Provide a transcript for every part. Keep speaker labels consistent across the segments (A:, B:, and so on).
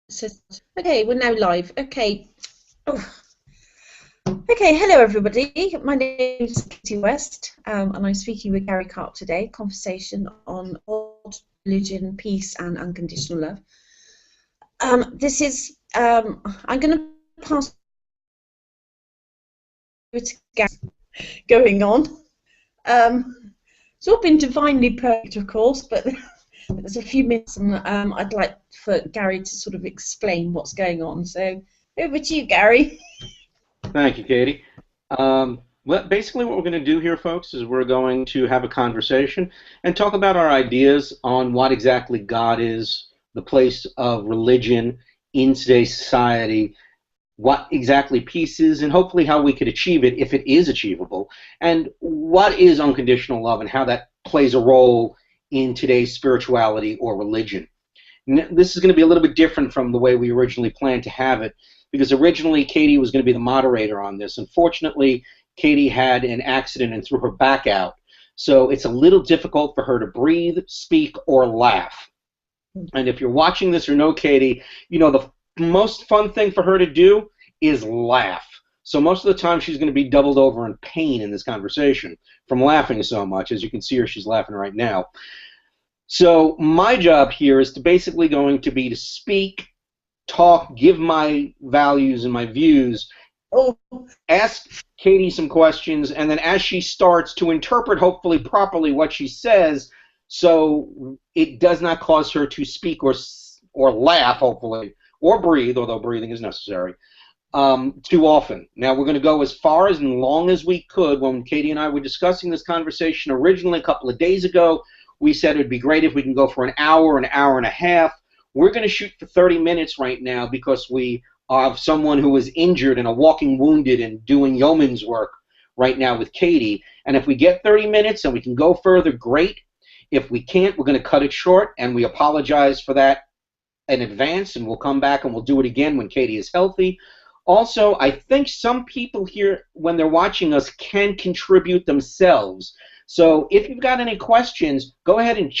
A: So, okay, we're now live. Okay. Oh. Okay, hello everybody. My name is Katy West, and I'm speaking with Gary Karp today. Conversation on God, religion, peace, and unconditional love. This is. I'm going to pass to Gary. Going on. It's all been divinely perfect, of course, but there's a few minutes, and I'd like for Gary to sort of explain what's going on. So over to you, Gary.
B: Thank you, Katie. Well, basically what we're going to do here, folks, is we're going to have a conversation and talk about our ideas on what exactly God is, the place of religion in today's society, what exactly peace is, and hopefully how we could achieve it if it is achievable, and what is unconditional love and how that plays a role in today's spirituality or religion. This is going to be a little bit different from the way we originally planned to have it, because originally Katie was going to be the moderator on this. Unfortunately, Katie had an accident and threw her back out, so it's a little difficult for her to breathe, speak, or laugh. And if you're watching this or know Katie, you know the most fun thing for her to do is laugh. So most of the time she's going to be doubled over in pain in this conversation from laughing so much. As you can see her, she's laughing right now. So my job here is basically going to be to speak, talk, give my values and my views, ask Katie some questions, and then as she starts to interpret, hopefully properly, what she says, so it does not cause her to speak or laugh, hopefully, or breathe, although breathing is necessary, too often. Now, we're going to go as far as and long as we could. When Katie and I were discussing this conversation originally a couple of days ago, we said it would be great if we can go for an hour and a half. We're going to shoot for 30 minutes right now because we have someone who is injured and a walking wounded and doing yeoman's work right now with Katie. And if we get 30 minutes and we can go further, great. If we can't, we're going to cut it short, and we apologize for that in advance, and we'll come back and we'll do it again when Katie is healthy. Also, I think some people here, when they're watching us, can contribute themselves. So if you've got any questions, go ahead and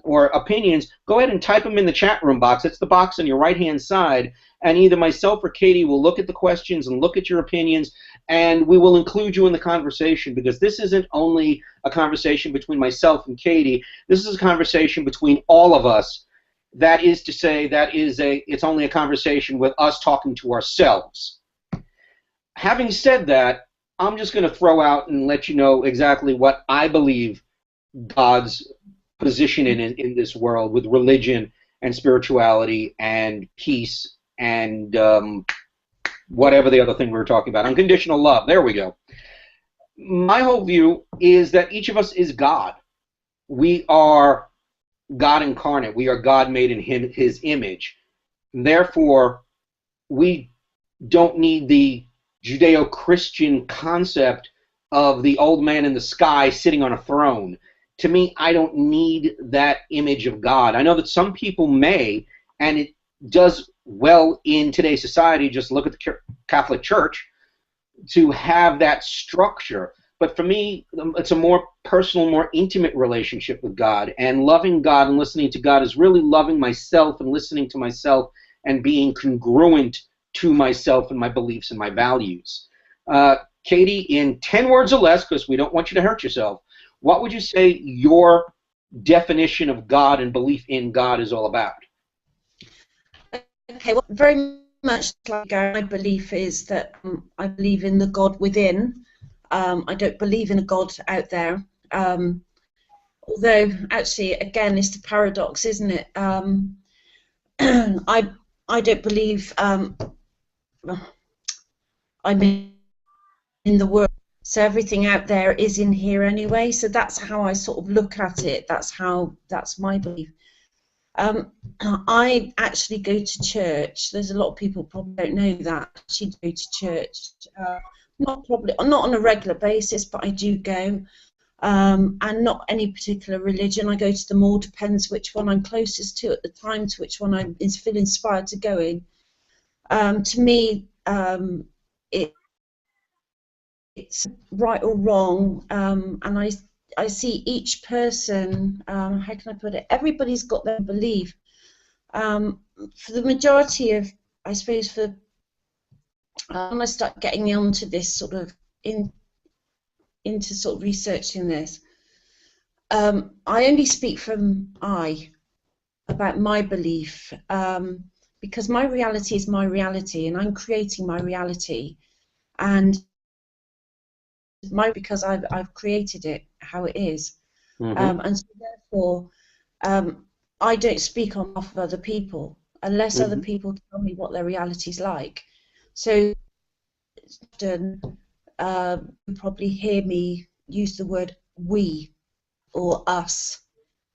B: or opinions, go ahead and type them in the chat room box. It's the box on your right-hand side, and either myself or Katie will look at the questions and look at your opinions, and we will include you in the conversation, because this isn't only a conversation between myself and Katie. This is a conversation between all of us. That is to say, it's only a conversation with us talking to ourselves. Having said that, I'm just going to throw out and let you know exactly what I believe God's position in this world with religion and spirituality and peace and whatever the other thing we were talking about. Unconditional love. There we go. My whole view is that each of us is God. We are God incarnate. We are God made in His image. Therefore, we don't need the Judeo-Christian concept of the old man in the sky sitting on a throne. To me, I don't need that image of God. I know that some people may, and it does well in today's society. Just look at the Catholic Church to have that structure. But for me, it's a more personal, more intimate relationship with God. And loving God and listening to God is really loving myself and listening to myself and being congruent to myself and my beliefs and my values. Katie, in 10 words or less, because we don't want you to hurt yourself, what would you say your definition of God and belief in God is all about?
A: Okay, well, very much like Gary, my belief is that I believe in the God within. I don't believe in a God out there. Although, actually, again, it's the paradox, isn't it? I don't believe I'm in the world, so everything out there is in here anyway. So that's how I sort of look at it. That's my belief. I actually go to church. There's a lot of people probably don't know that. I actually go to church. Not on a regular basis, but I do go. And not any particular religion. I go to them all. Depends which one I'm closest to at the time, to which one I feel inspired to go in. To me, it's right or wrong, and I see each person. How can I put it? Everybody's got their belief. for the majority of, I suppose, for when I start getting onto this sort of into sort of researching this, I only speak from about my belief, because my reality is my reality, and I'm creating my reality, and because I've created it how it is, and so therefore I don't speak on behalf of other people unless other people tell me what their reality is like. So often you probably hear me use the word we or us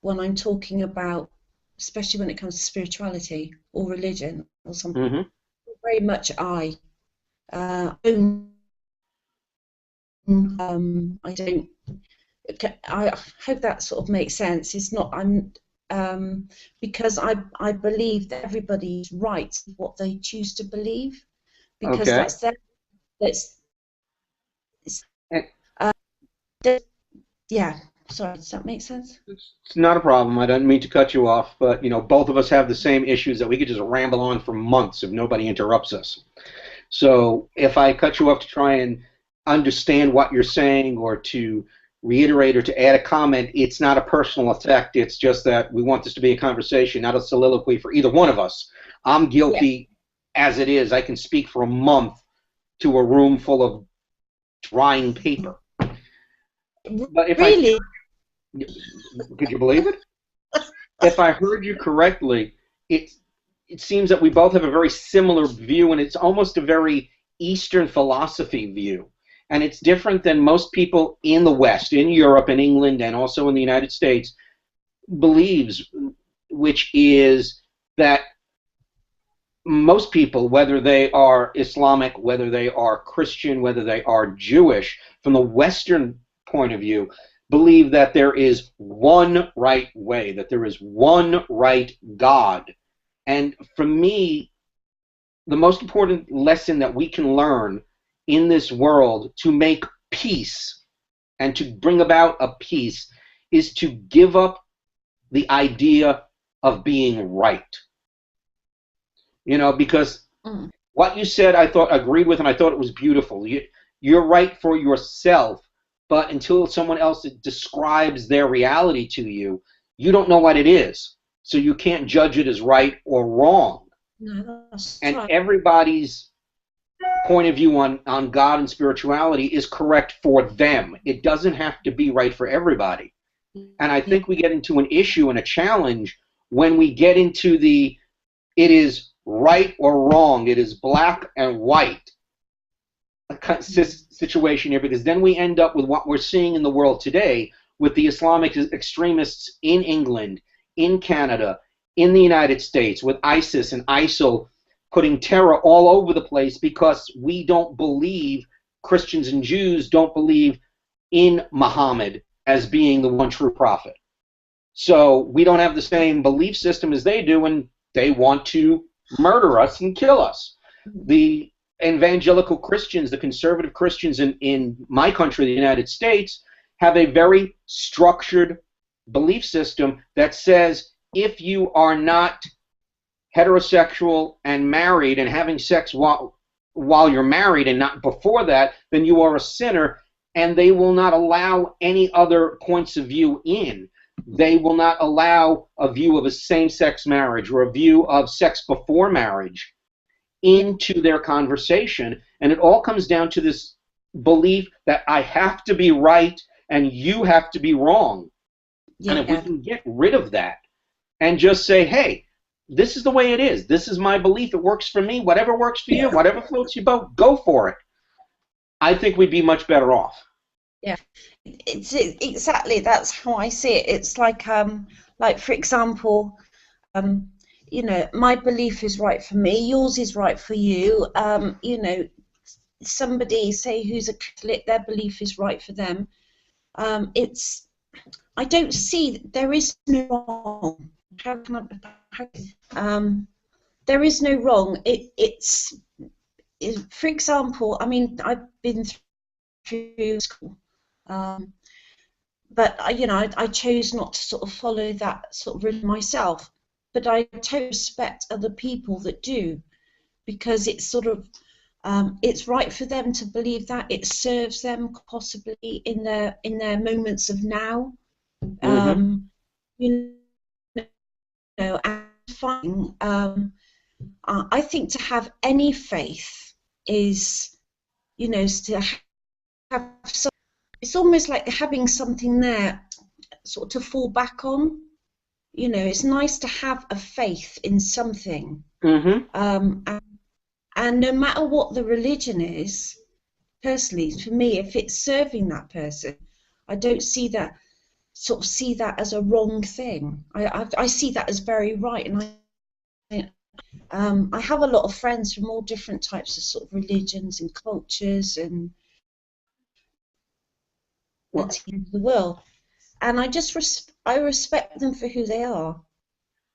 A: when I'm talking about, especially when it comes to spirituality or religion or something. Very much I don't. I hope that sort of makes sense. It's not. Because I believe that everybody's right what they choose to believe, because that's their. Yeah. Sorry, does that make sense?
B: It's not a problem. I don't mean to cut you off, but both of us have the same issues that we could just ramble on for months if nobody interrupts us. So if I cut you off to try and understand what you're saying or to reiterate or to add a comment, it's not a personal attack. It's just that we want this to be a conversation, not a soliloquy for either one of us. I'm guilty as it is. I can speak for a month to a room full of drying paper. But if
A: really?
B: Could you believe it? If I heard you correctly, it seems that we both have a very similar view, and it's almost a very Eastern philosophy view. And it's different than most people in the West, in Europe and England and also in the United States, believes, which is that most people, whether they are Islamic, whether they are Christian, whether they are Jewish, from the Western point of view, believe that there is one right way, that there is one right God. And for me, the most important lesson that we can learn in this world to make peace and to bring about a peace is to give up the idea of being right. Because what you said I thought agreed with, and I thought it was beautiful. You're right for yourself, but until someone else describes their reality to you, you don't know what it is. So you can't judge it as right or wrong.
A: No, that's
B: and
A: right.
B: Everybody's point of view on God and spirituality is correct for them. It doesn't have to be right for everybody. And I think we get into an issue and a challenge when we get into it is right or wrong, it is black and white situation here, because then we end up with what we're seeing in the world today with the Islamic extremists in England, in Canada, in the United States, with ISIS and ISIL putting terror all over the place because we don't believe, Christians and Jews don't believe in Muhammad as being the one true prophet. So we don't have the same belief system as they do, and they want to murder us and kill us. The evangelical Christians, the conservative Christians in my country, the United States, have a very structured belief system that says if you are not heterosexual and married and having sex while you're married and not before that, then you are a sinner, and they will not allow any other points of view in. They will not allow a view of a same-sex marriage or a view of sex before marriage into their conversation, and it all comes down to this belief that I have to be right and you have to be wrong. And if we can get rid of that and just say, hey, this is the way it is, this is my belief, it works for me, whatever works for you, whatever floats your boat, go for it, I think we'd be much better off.
A: Yeah, it's exactly, that's how I see it. It's like for example, my belief is right for me, yours is right for you. Somebody, say, who's a Catholic, their belief is right for them. I don't see, there is no wrong. There is no wrong. It's for example, I mean, I've been through school, but I chose not to sort of follow that sort of rhythm myself. but I totally respect other people that do, because it's sort of it's right for them to believe that. It serves them possibly in their moments of now. You know, and finding, I think to have any faith is, you know, is to have some, it's almost like having something there sort of to fall back on. You know, it's nice to have a faith in something. And no matter what the religion is, personally, for me, if it's serving that person, I don't see that as a wrong thing. I see that as very right, and I have a lot of friends from all different types of sort of religions and cultures and in the world, and I respect them for who they are.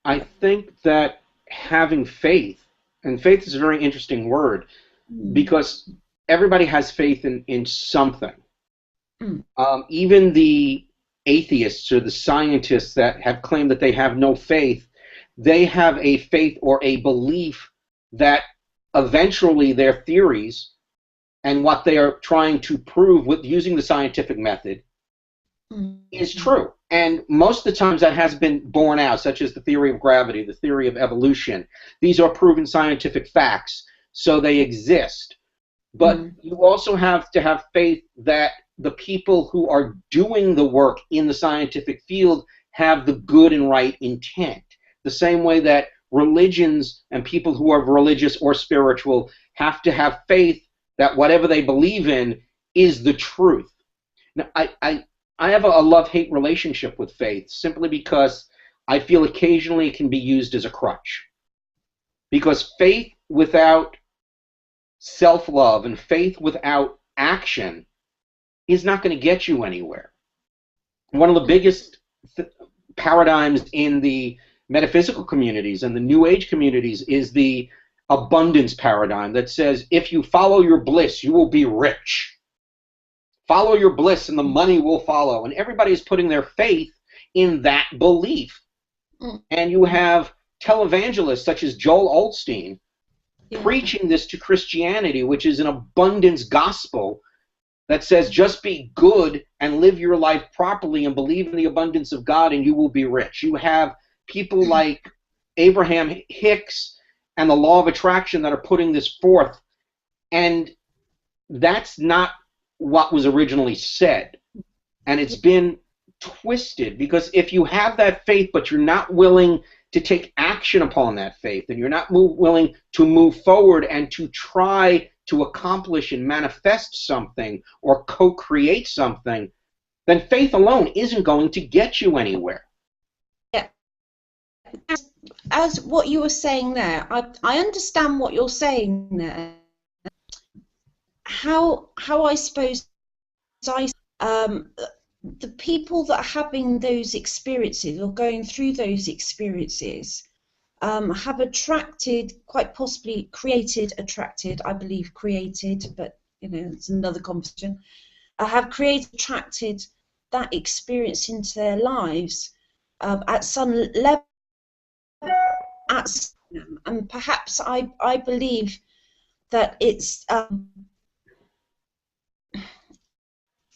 B: I think that having faith, and faith is a very interesting word, because everybody has faith in something. Even the atheists or the scientists that have claimed that they have no faith, they have a faith or a belief that eventually their theories and what they are trying to prove with using the scientific method is true. And most of the times that has been borne out, such as the theory of gravity, the theory of evolution. These are proven scientific facts, so they exist. But you also have to have faith that the people who are doing the work in the scientific field have the good and right intent. The same way that religions and people who are religious or spiritual have to have faith that whatever they believe in is the truth. Now, I have a love-hate relationship with faith simply because I feel occasionally it can be used as a crutch. Because faith without self-love and faith without action is not going to get you anywhere. One of the biggest paradigms in the metaphysical communities and the New Age communities is the abundance paradigm that says if you follow your bliss, you will be rich. Follow your bliss and the money will follow. And everybody is putting their faith in that belief. And you have televangelists such as Joel Osteen preaching this to Christianity, which is an abundance gospel that says just be good and live your life properly and believe in the abundance of God and you will be rich. You have people like Abraham Hicks and the law of attraction that are putting this forth, and that's not what was originally said. And it's been twisted, because if you have that faith but you're not willing to take action upon that faith, and you're not willing to move forward and to try to accomplish and manifest something or co-create something, then faith alone isn't going to get you anywhere.
A: Yeah. As what you were saying there, I understand what you're saying there. How I suppose the people that are having those experiences or going through those experiences have attracted, quite possibly attracted, but you know, it's another conversation, have attracted that experience into their lives at some level, and perhaps I believe that it's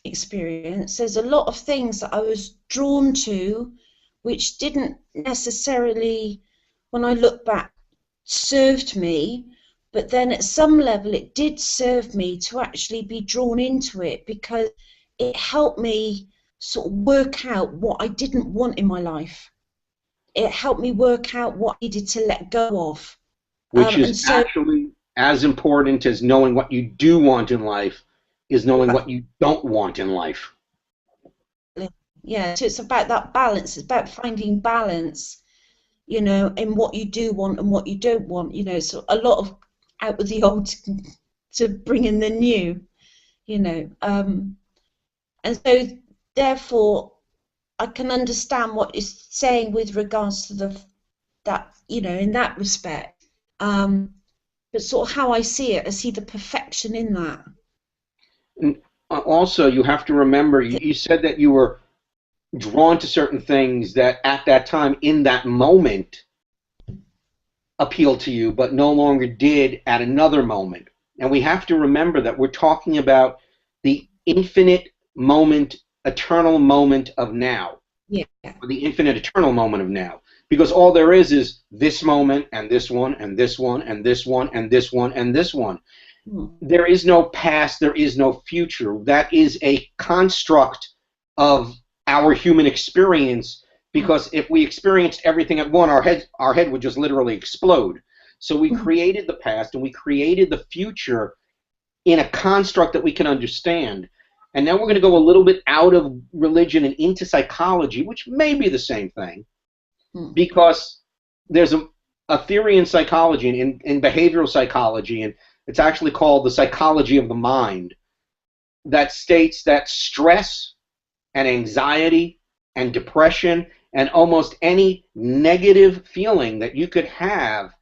A: experience. There's a lot of things that I was drawn to which didn't necessarily, when I look back, served me, but then at some level it did serve me to actually be drawn into it, because it helped me sort of work out what I didn't want in my life. It helped me work out what I needed to let go of.
B: Which is actually as important as knowing what you do want in life is knowing what you don't want in life.
A: Yeah, so it's about that balance. It's about finding balance, you know, in what you do want and what you don't want. You know, so a lot of out with the old to bring in the new, you know. And so, therefore, I can understand what it's saying with regards to that, you know, in that respect. But sort of how I see it, I see the perfection in that.
B: And also, you have to remember, you said that you were drawn to certain things that at that time, in that moment, appeal to you, but no longer did at another moment. And we have to remember that we're talking about the infinite moment, eternal moment of now,
A: Yeah.
B: or the infinite eternal moment of now. Because all there is this moment and this one and this one and this one and this one and this one. There is no past, there is no future. That is a construct of our human experience, because if we experienced everything at once, our head would just literally explode. So we created the past and we created the future in a construct that we can understand. And now we're going to go a little bit out of religion and into psychology, which may be the same thing, because there's a theory in psychology, in behavioral psychology, and it's actually called the psychology of the mind, that states that stress and anxiety and depression and almost any negative feeling that you could have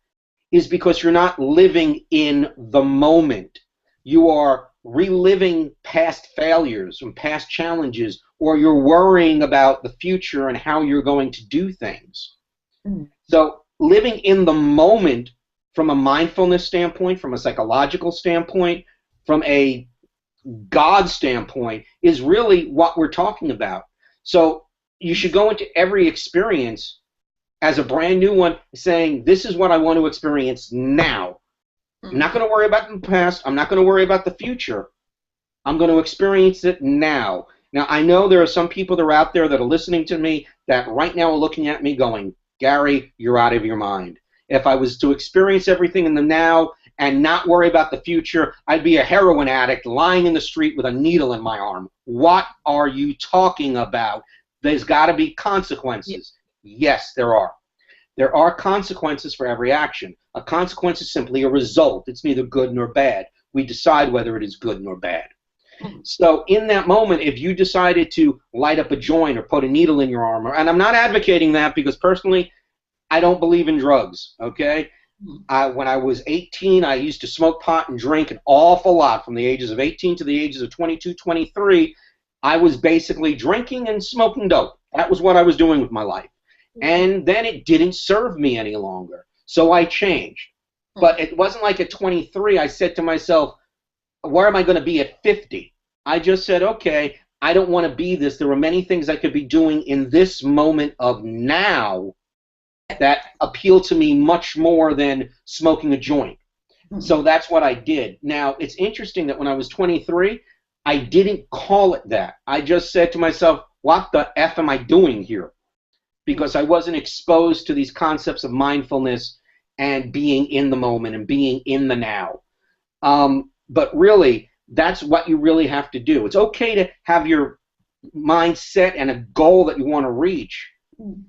B: is because you're not living in the moment. You are reliving past failures and past challenges, or you're worrying about the future and how you're going to do things. So living in the moment from a mindfulness standpoint, from a psychological standpoint, from a God standpoint, is really what we're talking about. So you should go into every experience as a brand new one, saying, this is what I want to experience now. I'm not going to worry about the past. I'm not going to worry about the future. I'm going to experience it now. Now, I know there are some people that are out there that are listening to me that right now are looking at me going, Gary, you're out of your mind. If I was to experience everything in the now and not worry about the future, I'd be a heroin addict lying in the street with a needle in my arm. What are you talking about? There's got to be consequences. Yes, there are. There are consequences for every action. A consequence is simply a result. It's neither good nor bad. We decide whether it is good nor bad. So in that moment, if you decided to light up a joint or put a needle in your arm, and I'm not advocating that because personally, I don't believe in drugs, okay? When I was 18, I used to smoke pot and drink an awful lot. From the ages of 18 to the ages of 22, 23, I was basically drinking and smoking dope. That was what I was doing with my life. And then it didn't serve me any longer, so I changed. But it wasn't like at 23 I said to myself, where am I going to be at 50? I just said, okay, I don't want to be this. There are many things I could be doing in this moment of now that appeal to me much more than smoking a joint. So that's what I did. Now, it's interesting that when I was 23, I didn't call it that. I just said to myself, what the F am I doing here? Because I wasn't exposed to these concepts of mindfulness and being in the moment and being in the now. But really, that's what you really have to do. It's okay to have your mindset and a goal that you want to reach,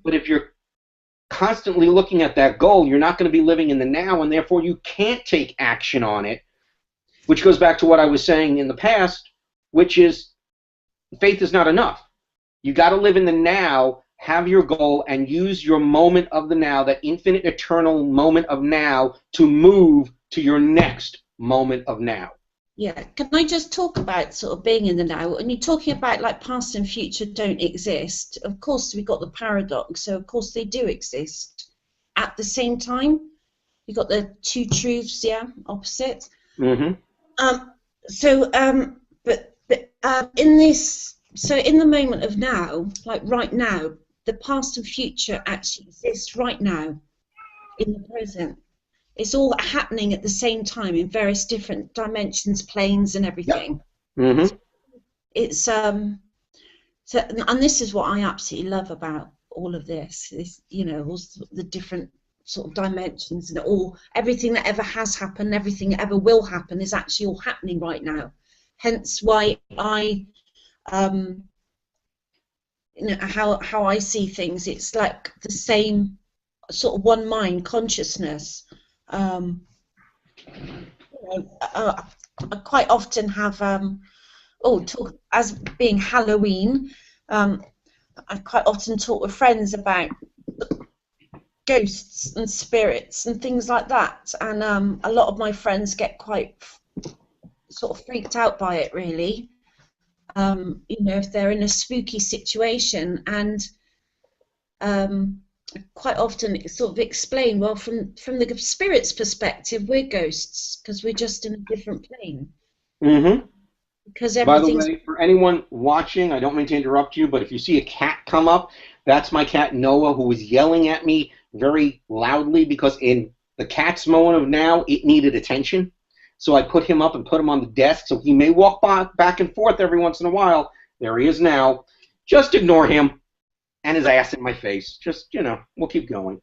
B: but if you're constantly looking at that goal, you're not going to be living in the now, and therefore you can't take action on it, which goes back to what I was saying in the past, which is faith is not enough. You got to live in the now, have your goal, and use your moment of the now, that infinite eternal moment of now, to move to your next moment of now.
A: Yeah, can I just talk about sort of being in the now? And you're talking about like past and future don't exist. Of course, we've got the paradox, so of course they do exist. At the same time, you've got the two truths, yeah, opposite.
B: Mm-hmm.
A: But in this, so in the moment of now, like right now, the past and future actually exist right now, in the present. It's all happening at the same time in various different dimensions, planes, and everything.
B: Yep. Mm-hmm.
A: It's so, and this is what I absolutely love about all of this. Is, you know, all the different sort of dimensions and everything that ever has happened, everything that ever will happen is actually all happening right now. Hence why I, you know, how I see things. It's like the same sort of one mind consciousness. I quite often have talk as being Halloween. I quite often talk with friends about ghosts and spirits and things like that, and a lot of my friends get quite sort of freaked out by it, really. You know, if they're in a spooky situation, and quite often it's sort of explain, well, from the spirit's perspective, we're ghosts because we're just in a different plane.
B: Mm-hmm.
A: Because
B: By the
A: everything's
B: way, for anyone watching, I don't mean to interrupt you, but if you see a cat come up, that's my cat Noah, who was yelling at me very loudly because in the cat's moment of now, it needed attention. So I put him up and put him on the desk, so he may walk back and forth every once in a while. There he is now. Just ignore him and his ass in my face. Just, we'll keep going.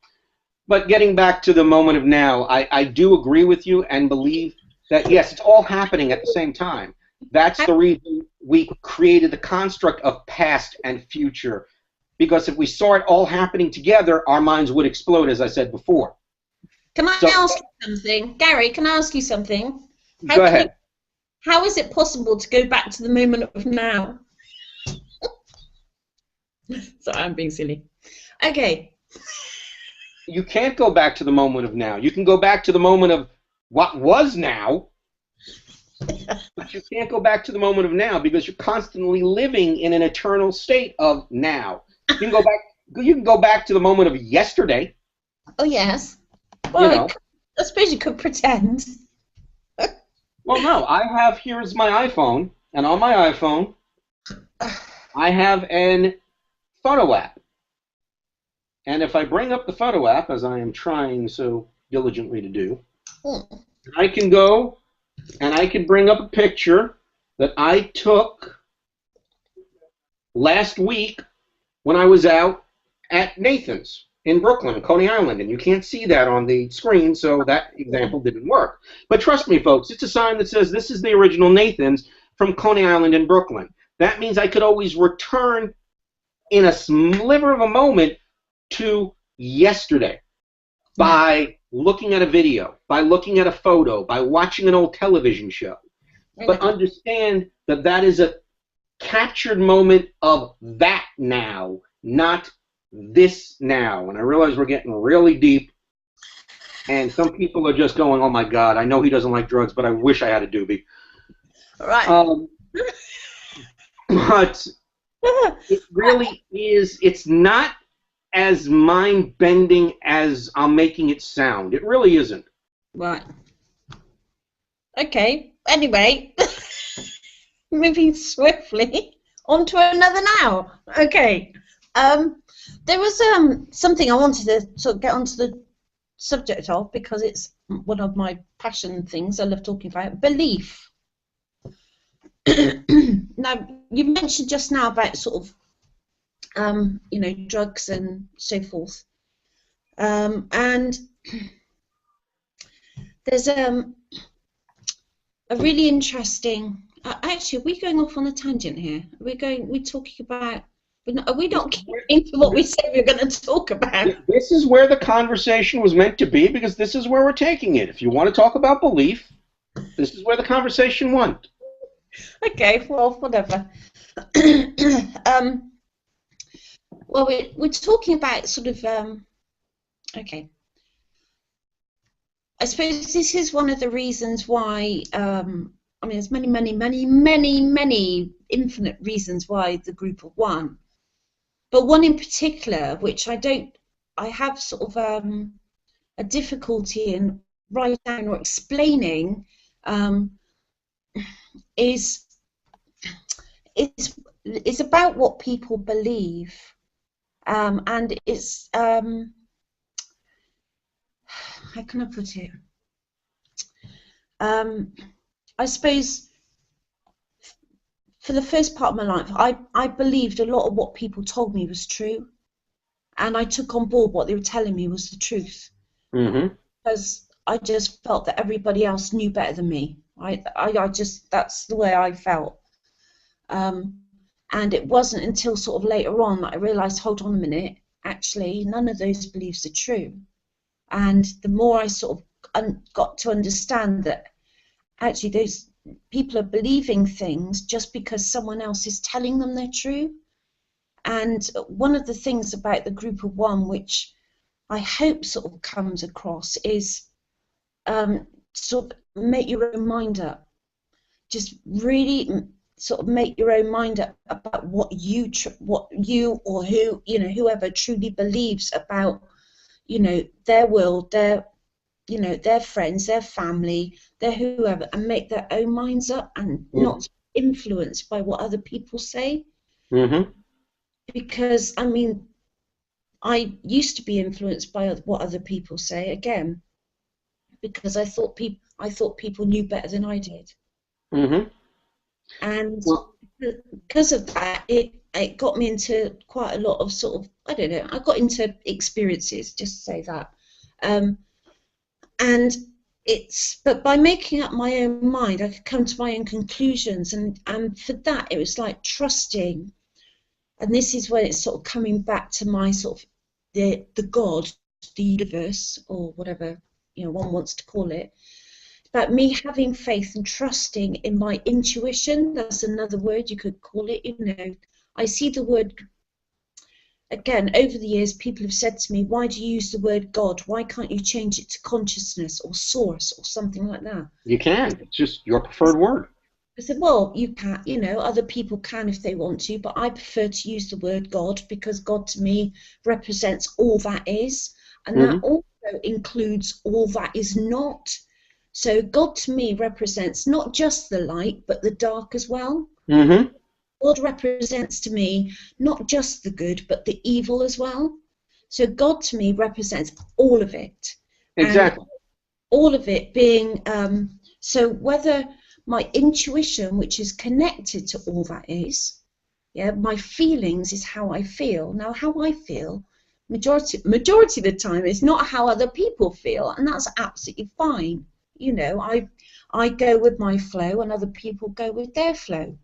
B: But getting back to the moment of now, I do agree with you and believe that, yes, it's all happening at the same time. That's the reason we created the construct of past and future. Because if we saw it all happening together, our minds would explode, as I said before.
A: Can I ask you something? Gary, can I ask you something?
B: Go ahead.
A: How is it possible to go back to the moment of now? Sorry, I'm being silly. Okay.
B: You can't go back to the moment of now. You can go back to the moment of what was now, but you can't go back to the moment of now because you're constantly living in an eternal state of now. You can go back. You can go back to the moment of yesterday.
A: Oh yes. Well, I suppose you could pretend.
B: Well, no. Here's my iPhone, and on my iPhone, I have an photo app. And if I bring up the photo app, as I am trying so diligently to do, I can go and I can bring up a picture that I took last week when I was out at Nathan's in Brooklyn, Coney Island. And you can't see that on the screen, so that example didn't work. But trust me, folks, it's a sign that says this is the original Nathan's from Coney Island in Brooklyn. That means I could always return in a sliver of a moment to yesterday by looking at a video, by looking at a photo, by watching an old television show. But understand that that is a captured moment of that now, not this now. And I realize we're getting really deep, and some people are just going, oh my God, I know he doesn't like drugs, but I wish I had a doobie.
A: Right.
B: But it really is, it's not as mind-bending as I'm making it sound. It really isn't.
A: Right. Okay. Anyway, moving swiftly on to another now. Okay. There was something I wanted to sort of get onto the subject of because it's one of my passion things I love talking about, belief. Now, you mentioned just now about sort of drugs and so forth. And there's a really interesting. Actually, are we going off on a tangent here? We're talking about. Are we not getting to what we said we were going to talk about?
B: This is where the conversation was meant to be because this is where we're taking it. If you want to talk about belief, this is where the conversation went.
A: Okay, well, whatever. Well, we're talking about sort of, okay. I suppose this is one of the reasons why, I mean, there's many infinite reasons why the group of one. But one in particular, which I have sort of a difficulty in writing down or explaining, is about what people believe. And it's, how can I put it? I suppose for the first part of my life, I believed a lot of what people told me was true, and I took on board what they were telling me was the truth.
B: Mm-hmm.
A: Because I just felt that everybody else knew better than me. I just, that's the way I felt. And it wasn't until sort of later on that I realised, hold on a minute, actually, none of those beliefs are true. And the more I sort of got to understand that actually those people are believing things just because someone else is telling them they're true. And one of the things about the group of one, which I hope sort of comes across, is sort of make your own mind up. Just really sort of make your own mind up about what you or who, you know, whoever truly believes about, you know, their world, their, you know, their friends, their family, their whoever, and make their own minds up and not influenced by what other people say. Because I mean, I used to be influenced by what other people say, again, because I thought people knew better than I did. And
B: Well,
A: because of that, it got me into quite a lot of sort of, I don't know, I got into experiences, just to say that. And but by making up my own mind, I could come to my own conclusions, and for that, it was like trusting. And this is when it's sort of coming back to my sort of the God, the universe, or whatever, you know, one wants to call it. About me having faith and trusting in my intuition. That's another word you could call it. You know, I see the word, again, over the years, people have said to me, why do you use the word God? Why can't you change it to consciousness or source or something like that?
B: You can. It's just your preferred word.
A: I said, well, you can't, you know, other people can if they want to, but I prefer to use the word God, because God to me represents all that is, and that also includes all that is not. So God to me represents not just the light, but the dark as well. God represents to me not just the good, but the evil as well. So God to me represents all of it.
B: Exactly.
A: And all of it being, so whether my intuition, which is connected to all that is, yeah, my feelings is how I feel. Now, how I feel, majority of the time, is not how other people feel, and that's absolutely fine. You know, I go with my flow, and other people go with their flow.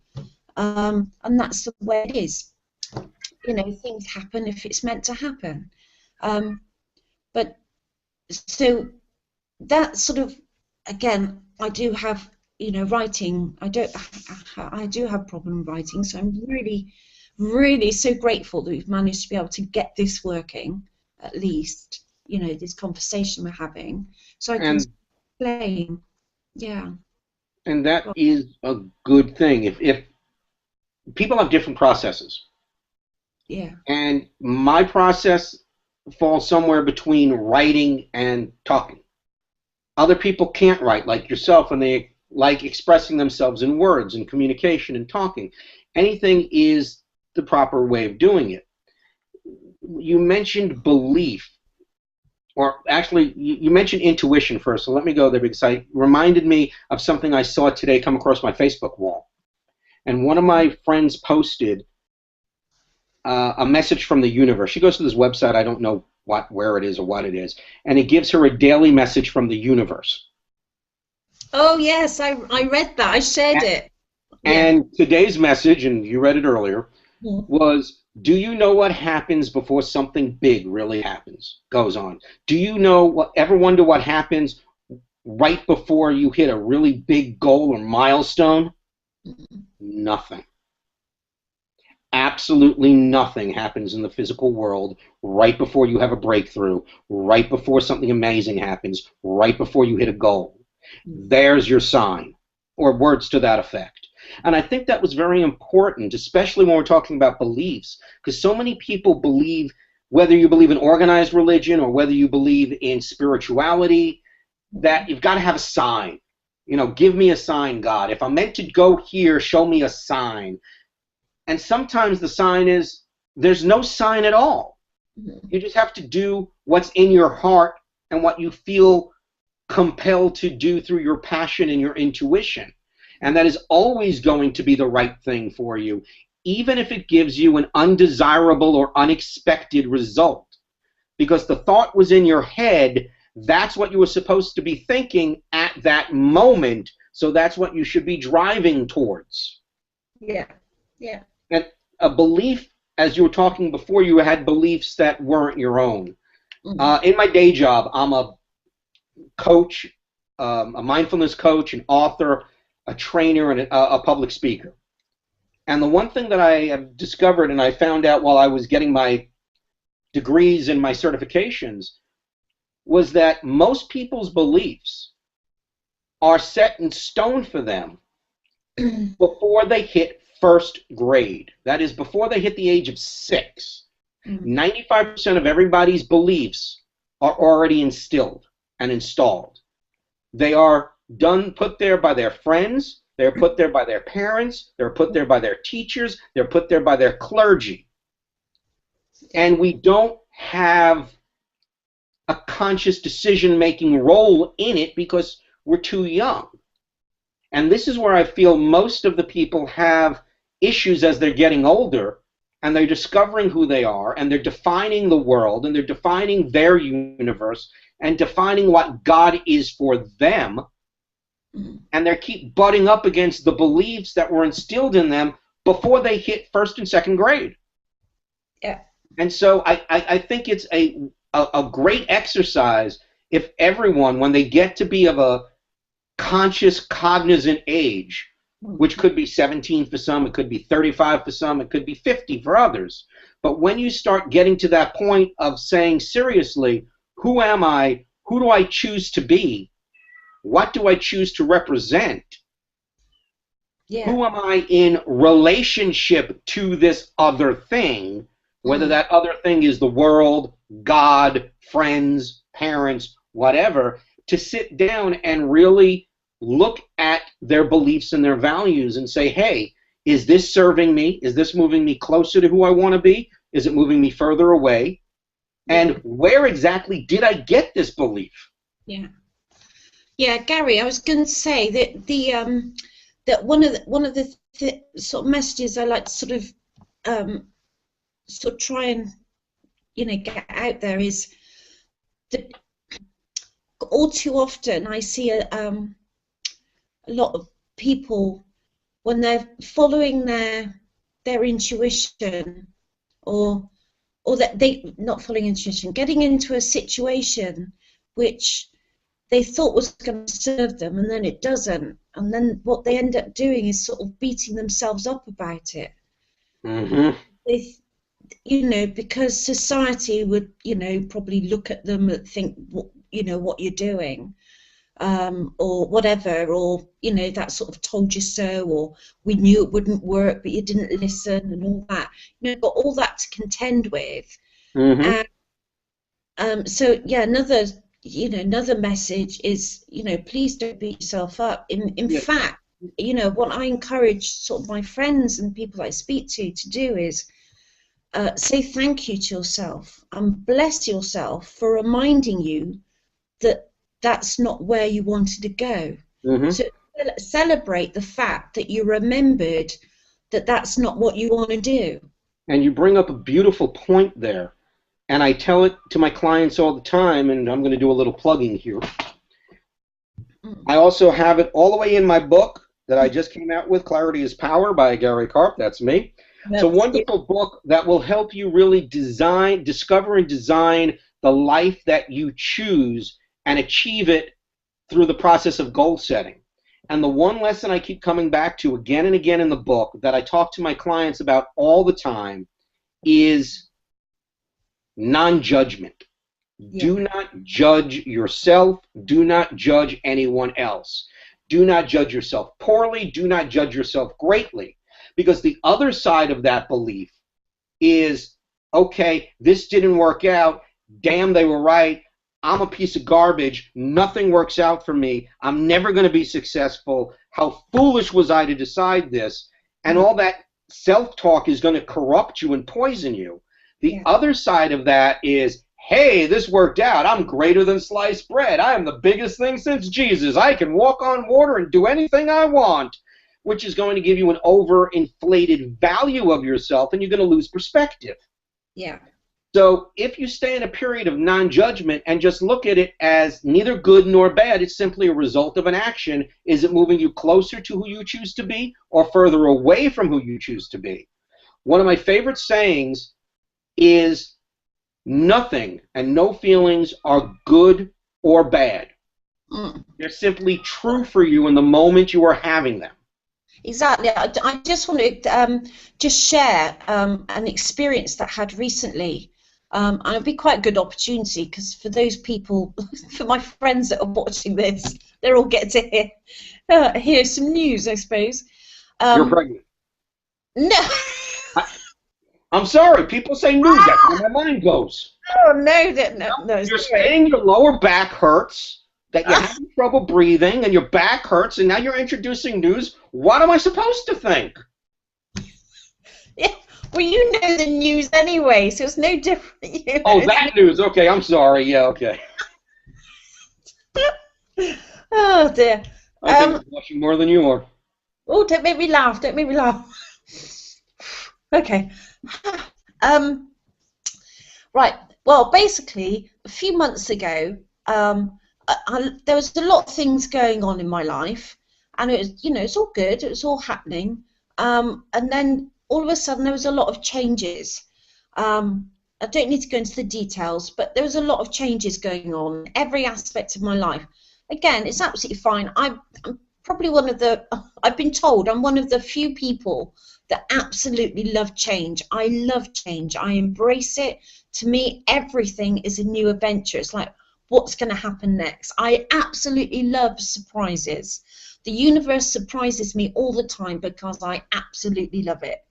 A: And that's the way it is. You know, things happen if it's meant to happen. But so that sort of, again, I do have, you know, writing. I do have problem writing, so I'm really, really so grateful that we've managed to be able to get this working, at least, you know, this conversation we're having, so I can explain. Yeah.
B: And that is a good thing. If people have different processes.
A: Yeah.
B: And my process falls somewhere between writing and talking. Other people can't write like yourself, and they like expressing themselves in words and communication and talking. Anything is the proper way of doing it. You mentioned belief, or actually you mentioned intuition first, so let me go there, because it reminded me of something I saw today come across my Facebook wall. And one of my friends posted a message from the universe. She goes to this website, I don't know where it is or what it is, and it gives her a daily message from the universe.
A: Oh yes, I read that. I shared it.
B: And today's message, and you read it earlier, was, do you know what happens before something big really happens, goes on? Do you ever wonder what happens right before you hit a really big goal or milestone? Nothing. Absolutely nothing happens in the physical world right before you have a breakthrough, right before something amazing happens, right before you hit a goal. There's your sign, or words to that effect. And I think that was very important, especially when we're talking about beliefs, because so many people believe, whether you believe in organized religion or whether you believe in spirituality, that you've got to have a sign. You know, give me a sign, God. If I'm meant to go here, show me a sign. And sometimes the sign is, there's no sign at all. You just have to do what's in your heart and what you feel compelled to do through your passion and your intuition. And that is always going to be the right thing for you, even if it gives you an undesirable or unexpected result. Because the thought was in your head, that's what you were supposed to be thinking at that moment, so that's what you should be driving towards.
A: Yeah, yeah.
B: And a belief, as you were talking before, you had beliefs that weren't your own. In my day job, I'm a coach, a mindfulness coach, an author, a trainer, and a public speaker. And the one thing that I have discovered, and I found out while I was getting my degrees and my certifications, was that most people's beliefs are set in stone for them before they hit first grade. That is, before they hit the age of 6. 95% of everybody's beliefs are already instilled and installed. They are put there by their friends, they're put there by their parents, they're put there by their teachers, they're put there by their clergy. And we don't have a conscious decision-making role in it because we're too young. And this is where I feel most of the people have issues as they're getting older, and they're discovering who they are, and they're defining the world, and they're defining their universe, and defining what God is for them, and they keep butting up against the beliefs that were instilled in them before they hit first and second grade.
A: Yeah.
B: And so I think it's a great exercise if everyone, when they get to be of a conscious, cognizant age, which could be 17 for some, it could be 35 for some, it could be 50 for others. But when you start getting to that point of saying seriously, who am I? Who do I choose to be? What do I choose to represent? Yeah. Who am I in relationship to this other thing, whether that other thing is the world, God, friends, parents, whatever, to sit down and really look at their beliefs and their values and say, hey, is this serving me? Is this moving me closer to who I want to be? Is it moving me further away? And where exactly did I get this belief?
A: Yeah. Yeah, Gary, I was going to say that that one of the sort of messages I like to sort of try and get out there is that all too often I see a lot of people when they're following their intuition or that they not following intuition, getting into a situation which they thought was going to serve them, and then it doesn't. And then what they end up doing is sort of beating themselves up about it. Because society would, probably look at them and think, what you're doing, or whatever, or, that sort of told you so, or we knew it wouldn't work, but you didn't listen, and all that. You've got all that to contend with. So, yeah, another message is, please don't beat yourself up. In fact, what I encourage sort of my friends and people I speak to do is say thank you to yourself and bless yourself for reminding you that that's not where you wanted to go. So celebrate the fact that you remembered that that's not what you want to do.
B: And you bring up a beautiful point there. And I tell it to my clients all the time, and I'm going to do a little plugging here. I also have it all the way in my book that I just came out with, Clarity is Power by Gary Karp. That's me. It's a wonderful book that will help you really discover and design the life that you choose and achieve it through the process of goal setting. And the one lesson I keep coming back to again and again in the book that I talk to my clients about all the time is non-judgment. Do not judge yourself. Do not judge anyone else. Do not judge yourself poorly. Do not judge yourself greatly. Because the other side of that belief is, okay, this didn't work out. Damn, they were right. I'm a piece of garbage. Nothing works out for me. I'm never going to be successful. How foolish was I to decide this? And all that self-talk is going to corrupt you and poison you. The other side of that is, hey, this worked out. I'm greater than sliced bread. I am the biggest thing since Jesus. I can walk on water and do anything I want, which is going to give you an overinflated value of yourself, and you're going to lose perspective.
A: Yeah.
B: So if you stay in a period of non-judgment and just look at it as neither good nor bad, it's simply a result of an action. Is it moving you closer to who you choose to be or further away from who you choose to be? One of my favorite sayings is nothing and no feelings are good or bad. They're simply true for you in the moment you are having them.
A: Exactly. I just want to just share an experience that I had recently. And it'd be quite a good opportunity because for those people, for my friends that are watching this, they're all getting to hear some news, I suppose.
B: You're
A: Um,
B: pregnant.
A: no.
B: I, I'm sorry. People say news. That's where my mind goes.
A: Oh no, no,
B: You're
A: sorry.
B: saying your lower back hurts, that you're having trouble breathing, and your back hurts, and now you're introducing news. What am I supposed to think?
A: Yeah, well, you know the news anyway, so it's no different.
B: Oh, that news. Okay, I'm sorry. Yeah, okay.
A: Oh dear.
B: I think I'm blushing more than you are.
A: Oh, don't make me laugh. Don't make me laugh. Okay. Um. Right. Well, basically, a few months ago, there was a lot of things going on in my life, and it was, it's all good. It was all happening. And then all of a sudden, there was a lot of changes. I don't need to go into the details, but there was a lot of changes going on in every aspect of my life. Again, it's absolutely fine. I'm probably I've been told I'm one of the few people that absolutely love change. I love change. I embrace it. To me, everything is a new adventure. It's like, what's going to happen next? I absolutely love surprises. The universe surprises me all the time because I absolutely love it.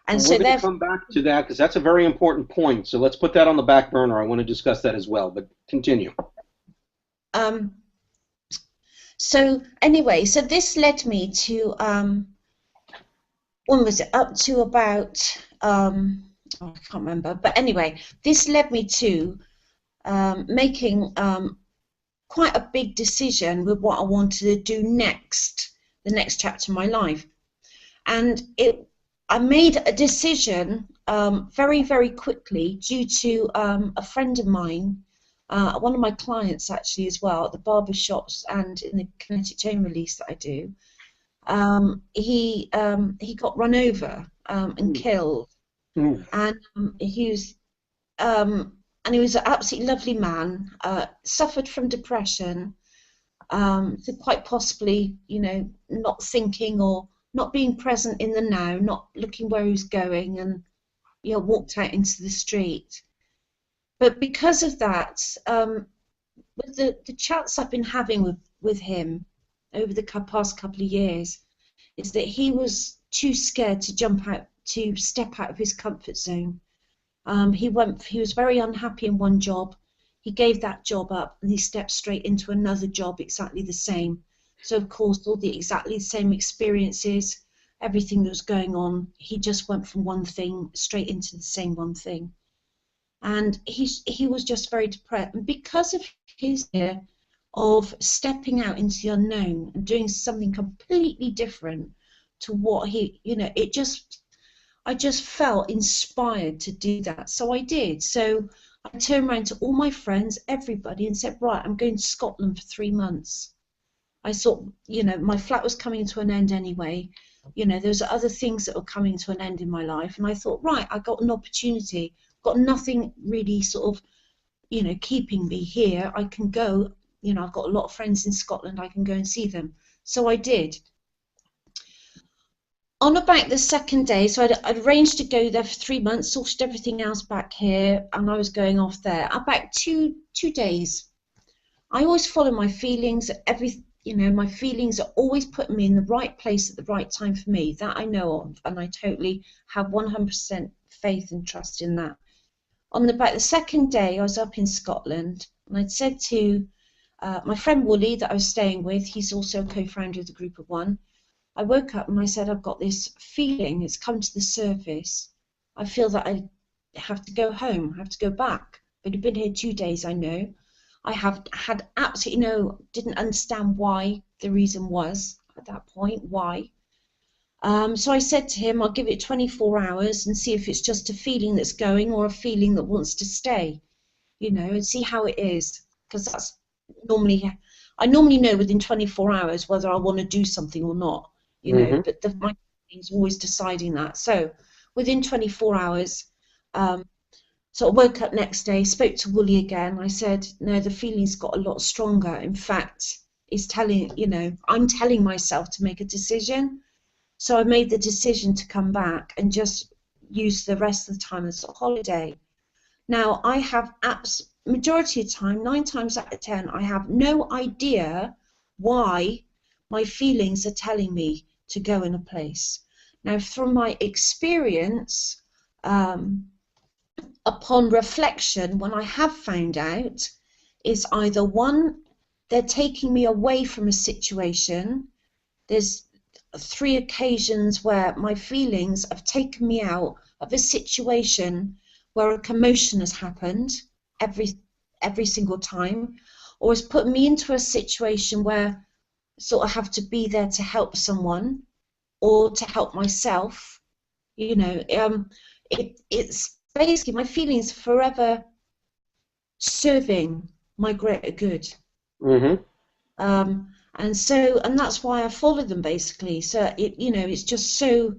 A: And
B: And
A: so
B: we're going to
A: therefore,
B: come back to that because that's a very important point. So let's put that on the back burner. I want to discuss that as well, but continue.
A: um, so anyway, so this led me to, when was it? Up to about, I can't remember. But anyway, this led me to making quite a big decision with what I wanted to do next, the next chapter of my life. And I made a decision very, very quickly due to a friend of mine, one of my clients actually as well, at the barber shops and in the kinetic chain release that I do. He got run over and killed,
B: Mm.
A: and he was and he was an absolutely lovely man. Suffered from depression, so quite possibly, not thinking or not being present in the now, not looking where he was going, and walked out into the street. But because of that, with the chats I've been having with him over the past couple of years, is that he was too scared to step out of his comfort zone. He was very unhappy in one job. He gave that job up and he stepped straight into another job exactly the same. So of course, all the exactly the same experiences, everything that was going on, he just went from one thing straight into the same one thing. And he was just very depressed. And because of his fear of stepping out into the unknown and doing something completely different to what I just felt inspired to do that. So I did. So I turned around to all my friends, everybody, and said, right, I'm going to Scotland for 3 months. I thought, my flat was coming to an end anyway. There's other things that were coming to an end in my life. And I thought, right, I got an opportunity. Got nothing really sort of, keeping me here. I can go, I've got a lot of friends in Scotland. I can go and see them. So I did. On about the second day, so I'd arranged to go there for 3 months, sorted everything else back here, and I was going off there. About two days, I always follow my feelings. My feelings are always putting me in the right place at the right time for me. That I know of, and I totally have 100% faith and trust in that. On about the second day, I was up in Scotland, and I'd said to my friend Wooly that I was staying with, he's also a co-founder of the GroupOf1. I woke up and I said, I've got this feeling, it's come to the surface. I feel that I have to go home, I have to go back. But I've been here 2 days, I know. I have had absolutely didn't understand why the reason was at that point, why. So I said to him, I'll give it 24 hours and see if it's just a feeling that's going or a feeling that wants to stay, and see how it is. Because that's I normally know within 24 hours whether I want to do something or not. But my feelings always deciding that. So within 24 hours, so I woke up next day, spoke to Wooly again. I said, no, the feeling's got a lot stronger. In fact, I'm telling myself to make a decision. So I made the decision to come back and just use the rest of the time as a holiday. Now I have majority of the time, 9 times out of 10, I have no idea why my feelings are telling me to go in a place. Now, from my experience, upon reflection, when I have found out, is either one, they're taking me away from a situation. There's 3 occasions where my feelings have taken me out of a situation where a commotion has happened every single time, or has put me into a situation where I sort of have to be there to help someone or to help myself. You know, it's basically my feelings forever serving my greater good.
B: Mm-hmm.
A: And that's why I follow them, basically. So it's just so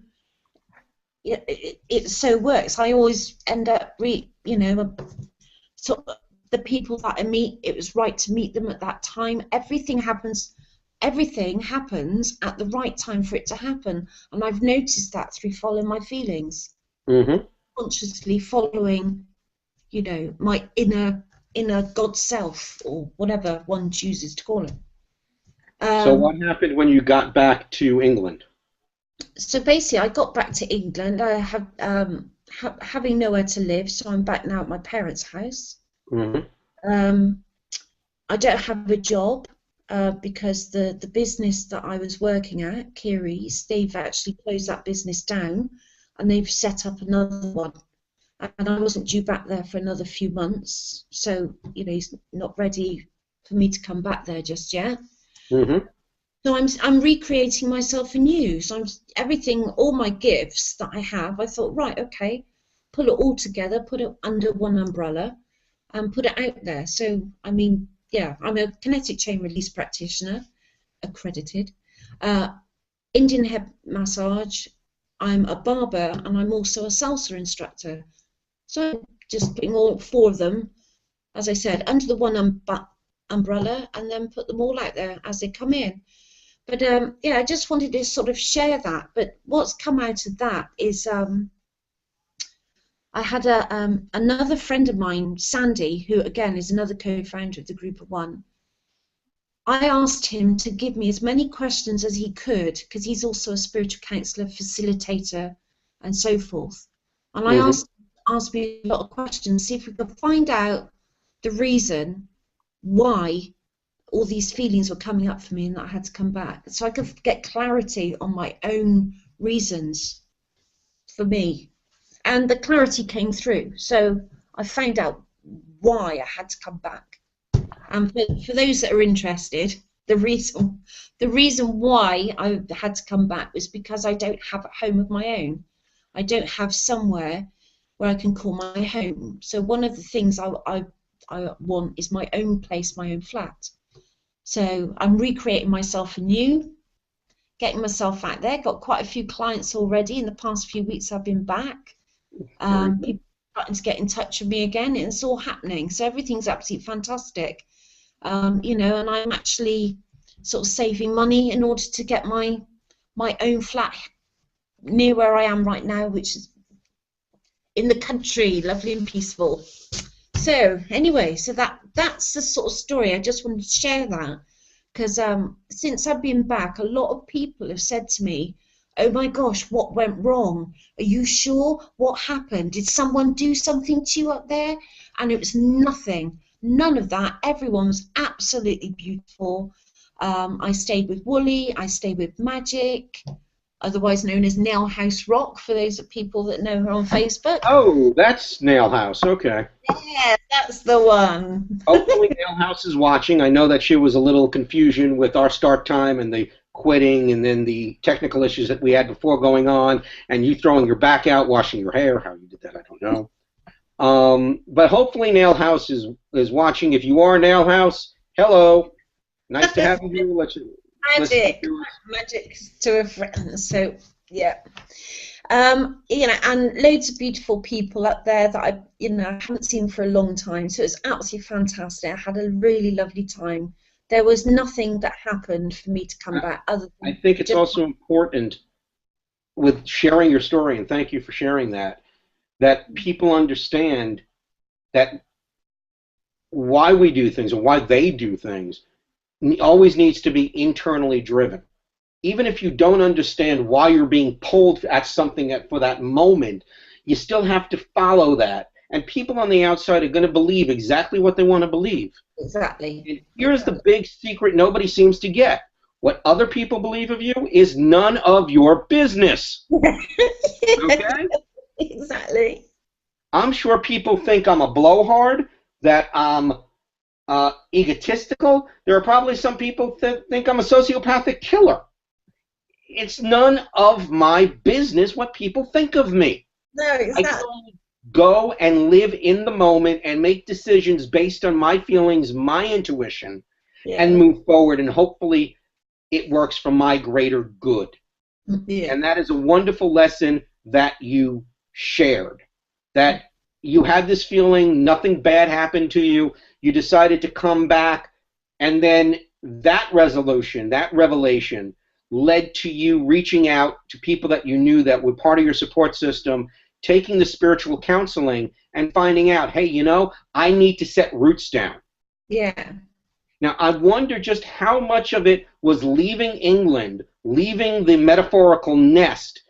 A: it so works. I always end up sort of the people that I meet, it was right to meet them at that time. Everything happens at the right time for it to happen, and I've noticed that through following my feelings.
B: Mm-hmm.
A: Consciously following, my inner God self, or whatever one chooses to call it.
B: So what happened when you got back to England?
A: So basically, I got back to England. I have having nowhere to live, so I'm back now at my parents' house.
B: Mm-hmm.
A: I don't have a job because the business that I was working at, Kiri's, they've actually closed that business down, and they've set up another one. And I wasn't due back there for another few months, so he's not ready for me to come back there just yet.
B: Mm-hmm.
A: So I'm recreating myself anew. So all my gifts that I have, I thought, right, okay, pull it all together, put it under one umbrella, and put it out there. So I'm a kinetic chain release practitioner, accredited, Indian head massage. I'm a barber, and I'm also a salsa instructor. So I'm just putting all 4 of them, as I said, under the one umbrella, and then put them all out there as they come in. But I just wanted to sort of share that. But what's come out of that is I had another friend of mine, Sandy, who again is another co-founder of the GroupOf1. I asked him to give me as many questions as he could, because he's also a spiritual counsellor, facilitator, and so forth. And I asked me a lot of questions, see if we could find out the reason why all these feelings were coming up for me and that I had to come back, so I could get clarity on my own reasons for me. And the clarity came through, so I found out why I had to come back. And for those that are interested, the reason why I had to come back was because I don't have a home of my own. I don't have somewhere where I can call my home. So one of the things I want is my own place, my own flat. So I'm recreating myself anew, getting myself out there. Got quite a few clients already in the past few weeks I've been back. People are starting to get in touch with me again, and it's all happening. So everything's absolutely fantastic. And I'm actually sort of saving money in order to get my own flat near where I am right now, which is in the country, lovely and peaceful. So anyway, so that's the sort of story. I just wanted to share that because since I've been back, a lot of people have said to me, oh my gosh, what went wrong? Are you sure? What happened? Did someone do something to you up there? And it was nothing. None of that. Everyone was absolutely beautiful. I stayed with Wooly. I stayed with Magic, otherwise known as Nail House Rock, for those people that know her on Facebook.
B: Oh, that's Nail House. Okay.
A: Yeah, that's the one.
B: Hopefully Nail House is watching. I know that she was a little confusion with our start time and the quitting and then the technical issues that we had before going on, and you throwing your back out, washing your hair. How you did that, I don't know. But hopefully Nail House is watching. If you are Nail House, hello. Nice to have you here.
A: Magic to a friend. So yeah, and loads of beautiful people up there that I haven't seen for a long time. So it's absolutely fantastic. I had a really lovely time. There was nothing that happened for me to come back other than.
B: I think it's also important with sharing your story, and thank you for sharing that people understand that why we do things and why they do things always needs to be internally driven. even if you don't understand why you're being pulled at something for that moment, you still have to follow that. And people on the outside are going to believe exactly what they want to believe.
A: Exactly.
B: And here's the big secret nobody seems to get. What other people believe of you is none of your business. Okay?
A: Exactly.
B: I'm sure people think I'm a blowhard, that I'm egotistical. There are probably some people that think I'm a sociopathic killer. It's none of my business what people think of me.
A: No,
B: I can only go and live in the moment and make decisions based on my feelings, my intuition, and move forward, and hopefully it works for my greater good.
A: Yeah.
B: And that is a wonderful lesson that you shared. That you had this feeling, nothing bad happened to you, you decided to come back, and then that resolution, that revelation, led to you reaching out to people that you knew that were part of your support system, taking the spiritual counseling, and finding out, hey, you know, I need to set roots down.
A: Yeah.
B: Now, I wonder just how much of it was leaving England, leaving the metaphorical nest.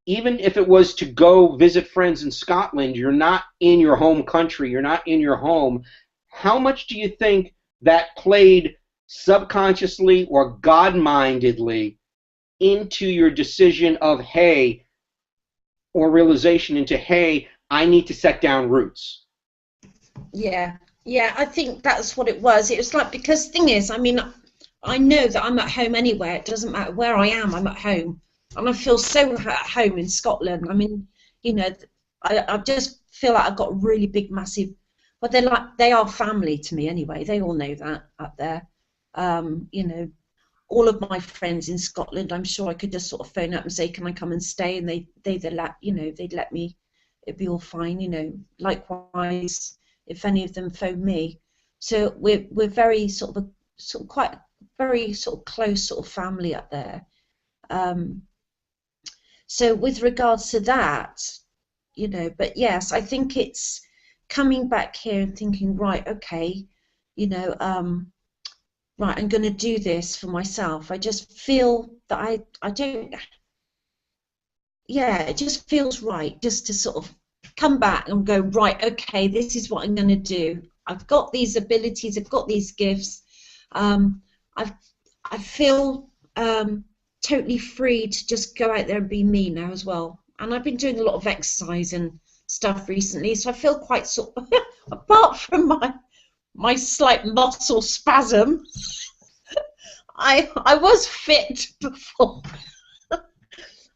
B: Even if it was to go visit friends in Scotland, you're not in your home country, you're not in your home. How much do you think that played subconsciously or God-mindedly into your decision of, hey, or realization into, hey, I need to set down roots?
A: Yeah. Yeah, I think that's what it was. It was like, because the thing is, I mean, I know that I'm at home anywhere. It doesn't matter where I am, I'm at home. And I feel so at home in Scotland. I mean, you know, I just feel like I've got really big, massive, but they are family to me anyway. They all know that up there. You know, all of my friends in Scotland, I'm sure I could just sort of phone up and say, can I come and stay? And they'd let me, it'd be all fine, you know. Likewise, if any of them phone me. So we're very sort of quite very sort of close sort of family up there. So with regards to that, you know, but yes, I think it's coming back here and thinking, right, okay, you know, right, I'm going to do this for myself. I just feel that I don't, yeah, it just feels right just to sort of come back and go, right, okay, this is what I'm going to do. I've got these abilities, I've got these gifts. I feel totally free to just go out there and be me now as well. And I've been doing a lot of exercise and stuff recently, so I feel quite sort of, apart from my slight muscle spasm, I was fit before.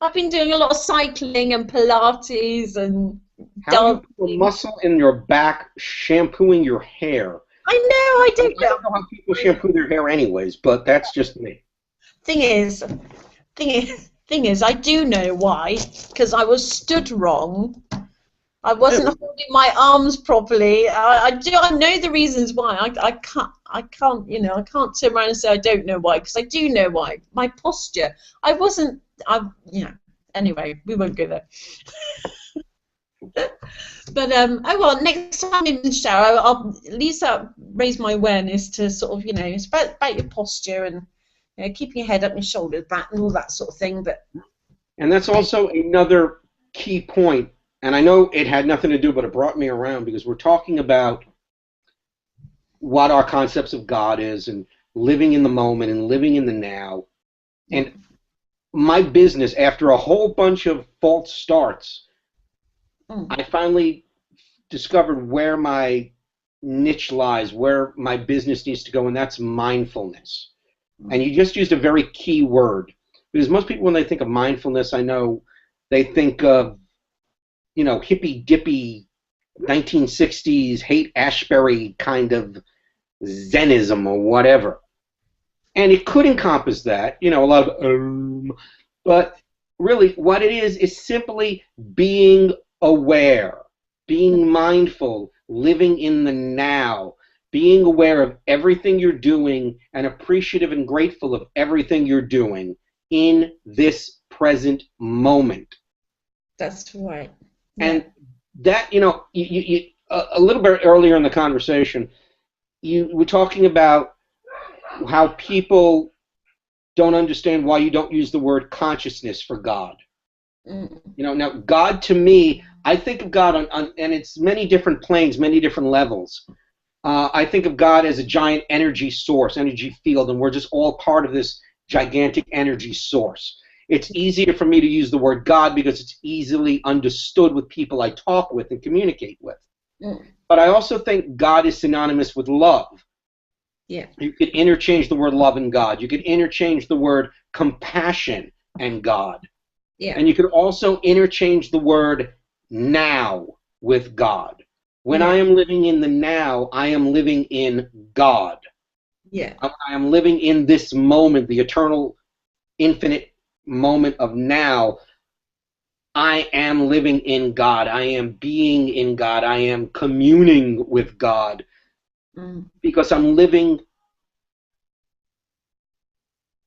A: I've been doing a lot of cycling and Pilates and
B: How do you put a muscle in your back shampooing your hair?
A: I know, I don't know.
B: I don't know how people shampoo their hair anyways, but that's just me.
A: Thing is, I do know why, because I was stood wrong. I wasn't holding my arms properly. I know the reasons why. I can't, you know, I can't turn around and say I don't know why, because I do know why. My posture. You know. Anyway, we won't go there. But oh well, next time in the shower, I'll at least raise my awareness to sort of, you know, it's about your posture and, you know, keeping your head up, your shoulders back, and all that sort of thing.
B: And that's also another key point. And I know it had nothing to do, but it brought me around, because we're talking about what our concepts of God is, and living in the moment and living in the now. And my business, after a whole bunch of false starts, I finally discovered where my niche lies, where my business needs to go, and that's mindfulness. And you just used a very key word, because most people, when they think of mindfulness, I know they think of, you know, hippy-dippy 1960s Haight-Ashbury kind of Zenism or whatever. And it could encompass that, you know, a lot of, but really what it is simply being aware, being mindful, living in the now, being aware of everything you're doing and appreciative and grateful of everything you're doing in this present moment.
A: That's right.
B: And that, you know, a little bit earlier in the conversation, you were talking about how people don't understand why you don't use the word consciousness for God.
A: Mm.
B: You know, now God to me, I think of God on and it's many different planes, many different levels. I think of God as a giant energy source, energy field, and we're just all part of this gigantic energy source. It's easier for me to use the word God because it's easily understood with people I talk with and communicate with.
A: Mm.
B: But I also think God is synonymous with love.
A: Yeah.
B: You could interchange the word love and God. You could interchange the word compassion and God.
A: Yeah.
B: And you could also interchange the word now with God. When
A: Yeah.
B: I am living in the now, I am living in God.
A: Yeah.
B: I am living in this moment, the eternal, infinite moment of now. I am living in God. I am being in God. I am communing with God
A: Mm.
B: because I'm living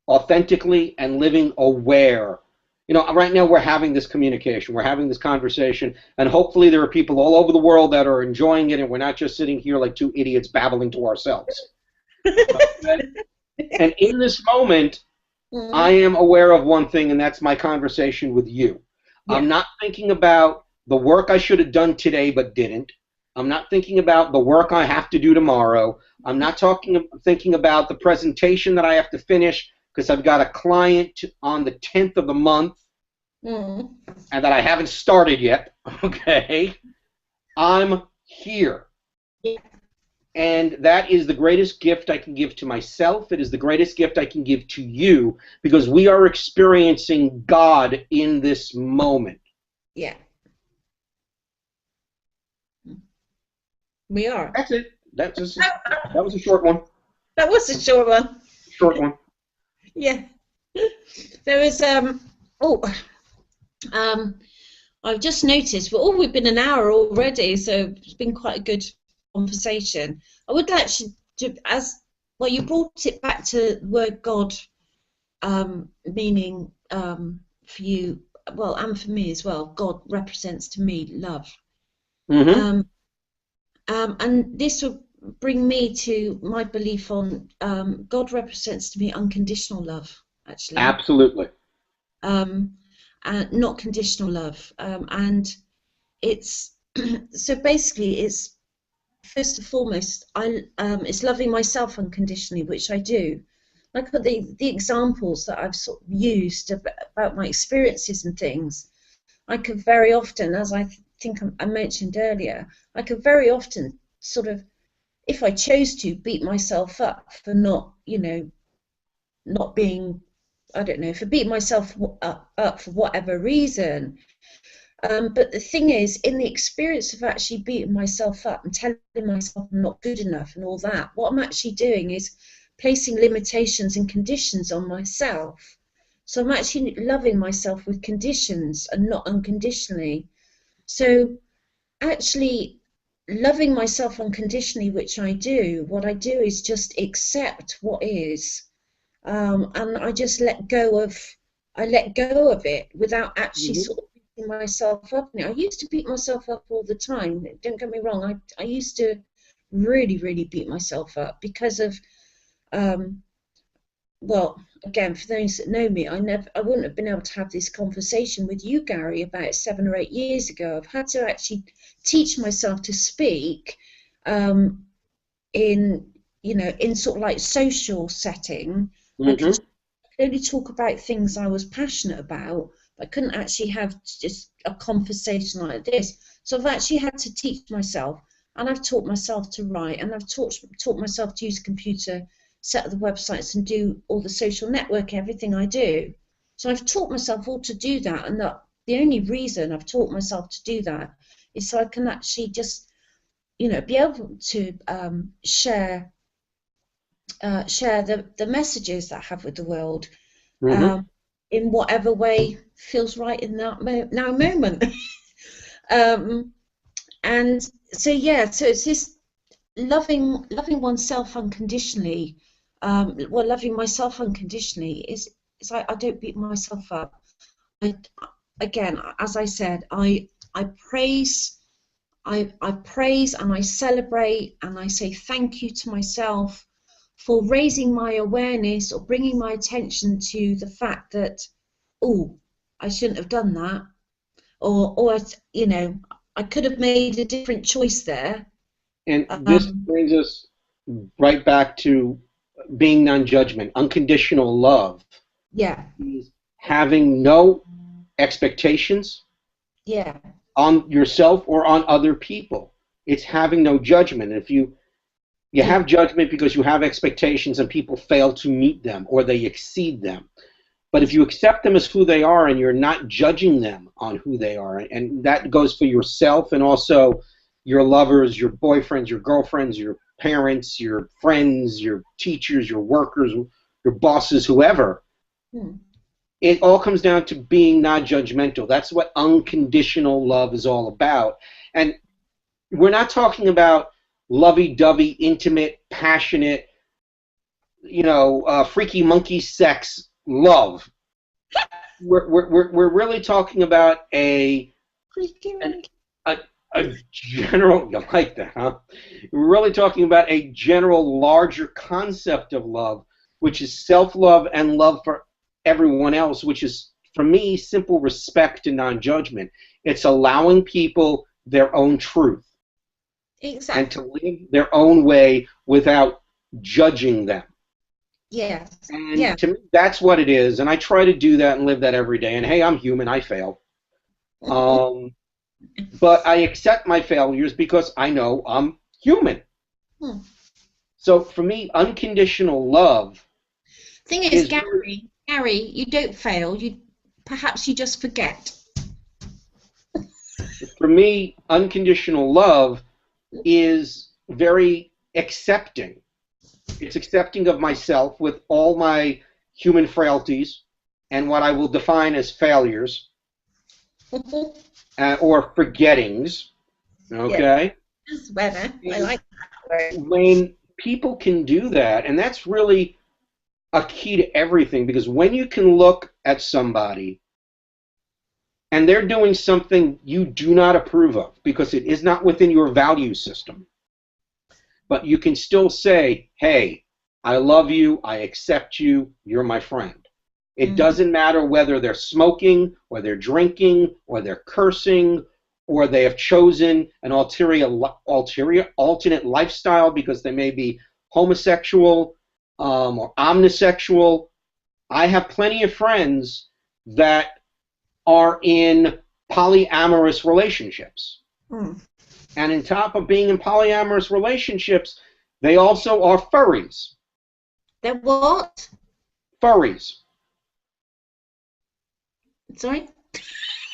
B: authentically and living aware. You know, right now we're having this communication, we're having this conversation, and hopefully there are people all over the world that are enjoying it, and we're not just sitting here like two idiots babbling to ourselves. Okay? And in this moment, I
A: Mm.
B: am aware of one thing, and that's my conversation with you.
A: Yeah.
B: I'm not thinking about the work I should have done today but didn't. I'm not thinking about the work I have to do tomorrow. I'm not thinking about the presentation that I have to finish because I've got a client on the 10th of the month
A: Mm.
B: and that I haven't started yet. Okay? I'm here.
A: Yeah.
B: And that is the greatest gift I can give to myself. It is the greatest gift I can give to you because we are experiencing God in this moment.
A: Yeah. We are.
B: That's it. That was a short one.
A: That was a short one.
B: Short one.
A: Yeah. There was oh I've just noticed we've been an hour already, so it's been quite a good conversation. I would like to as well, you brought it back to the word God, meaning for you, well, and for me as well. God represents to me love.
B: Mm-hmm.
A: And this will bring me to my belief on God represents to me unconditional love, actually.
B: Absolutely.
A: And not conditional love. And it's so basically it's first and foremost it's loving myself unconditionally, which I do. Like the examples that I've sort of used about my experiences and things, I could very often, as I think I mentioned earlier, I could very often sort of, if I chose to, beat myself up for not, not being, I don't know, for beating myself up for whatever reason. But the thing is, in the experience of actually beating myself up and telling myself I'm not good enough and all that, what I'm actually doing is placing limitations and conditions on myself. So I'm actually loving myself with conditions and not unconditionally. So actually loving myself unconditionally, which I do, what I do is just accept what is, and I just let go of it without actually
B: Mm-hmm.
A: sort of beating myself up. I used to beat myself up all the time. Don't get me wrong. I used to really, really beat myself up because of well, again, for those that know me, I wouldn't have been able to have this conversation with you, Gary, about 7 or 8 years ago. I've had to actually teach myself to speak in sort of like social setting. I could
B: Mm-hmm.
A: only talk about things I was passionate about. I couldn't actually have just a conversation like this. So I've actually had to teach myself, and I've taught myself to write, and I've taught myself to use a computer, set up the websites, and do all the social networking, everything I do. So I've taught myself all to do that, and that the only reason I've taught myself to do that is so I can actually just, be able to share the messages that I have with the world
B: Mm-hmm.
A: in whatever way feels right in that now moment. um, and so so it's this loving oneself unconditionally. Loving myself unconditionally is I don't beat myself up. I Again, as I said, I praise. I praise and I celebrate and I say thank you to myself for raising my awareness or bringing my attention to the fact that, oh, I shouldn't have done that, or you know, I could have made a different choice there.
B: And this brings us right back to being non-judgment, unconditional love.
A: Yeah.
B: Is having no expectations.
A: Yeah.
B: On yourself or on other people. It's having no judgment. If you have judgment because you have expectations and people fail to meet them or they exceed them. But if you accept them as who they are and you're not judging them on who they are, and that goes for yourself and also your lovers, your boyfriends, your girlfriends, your parents, your friends, your teachers, your workers, your bosses, whoever, it all comes down to being non-judgmental. That's what unconditional love is all about. And we're not talking about lovey-dovey, intimate, passionate, freaky monkey sex love. We're really talking about a general, you like that, huh? We're really talking about a general, larger concept of love, which is self-love and love for everyone else, which is, for me, simple respect and non-judgment. It's allowing people their own truth.
A: Exactly.
B: And to live their own way without judging them.
A: Yes.
B: And to me, that's what it is. And I try to do that and live that every day. And hey, I'm human. I fail. But I accept my failures because I know I'm human. So for me, unconditional love.
A: Thing is, Gary, you don't fail. Perhaps you just forget.
B: For me, unconditional love is very accepting. It's accepting of myself with all my human frailties and what I will define as failures or forgettings. Okay?
A: Yeah. I like that word.
B: When people can do that, and that's really a key to everything, because when you can look at somebody and they're doing something you do not approve of because it is not within your value system, but you can still say, hey, I love you, I accept you, you're my friend. It doesn't matter whether they're smoking or they're drinking or they're cursing or they have chosen an alternate lifestyle because they may be homosexual or omnisexual. I have plenty of friends that are in polyamorous relationships. And on top of being in polyamorous relationships, they also are furries.
A: They're what?
B: Furries.
A: Sorry?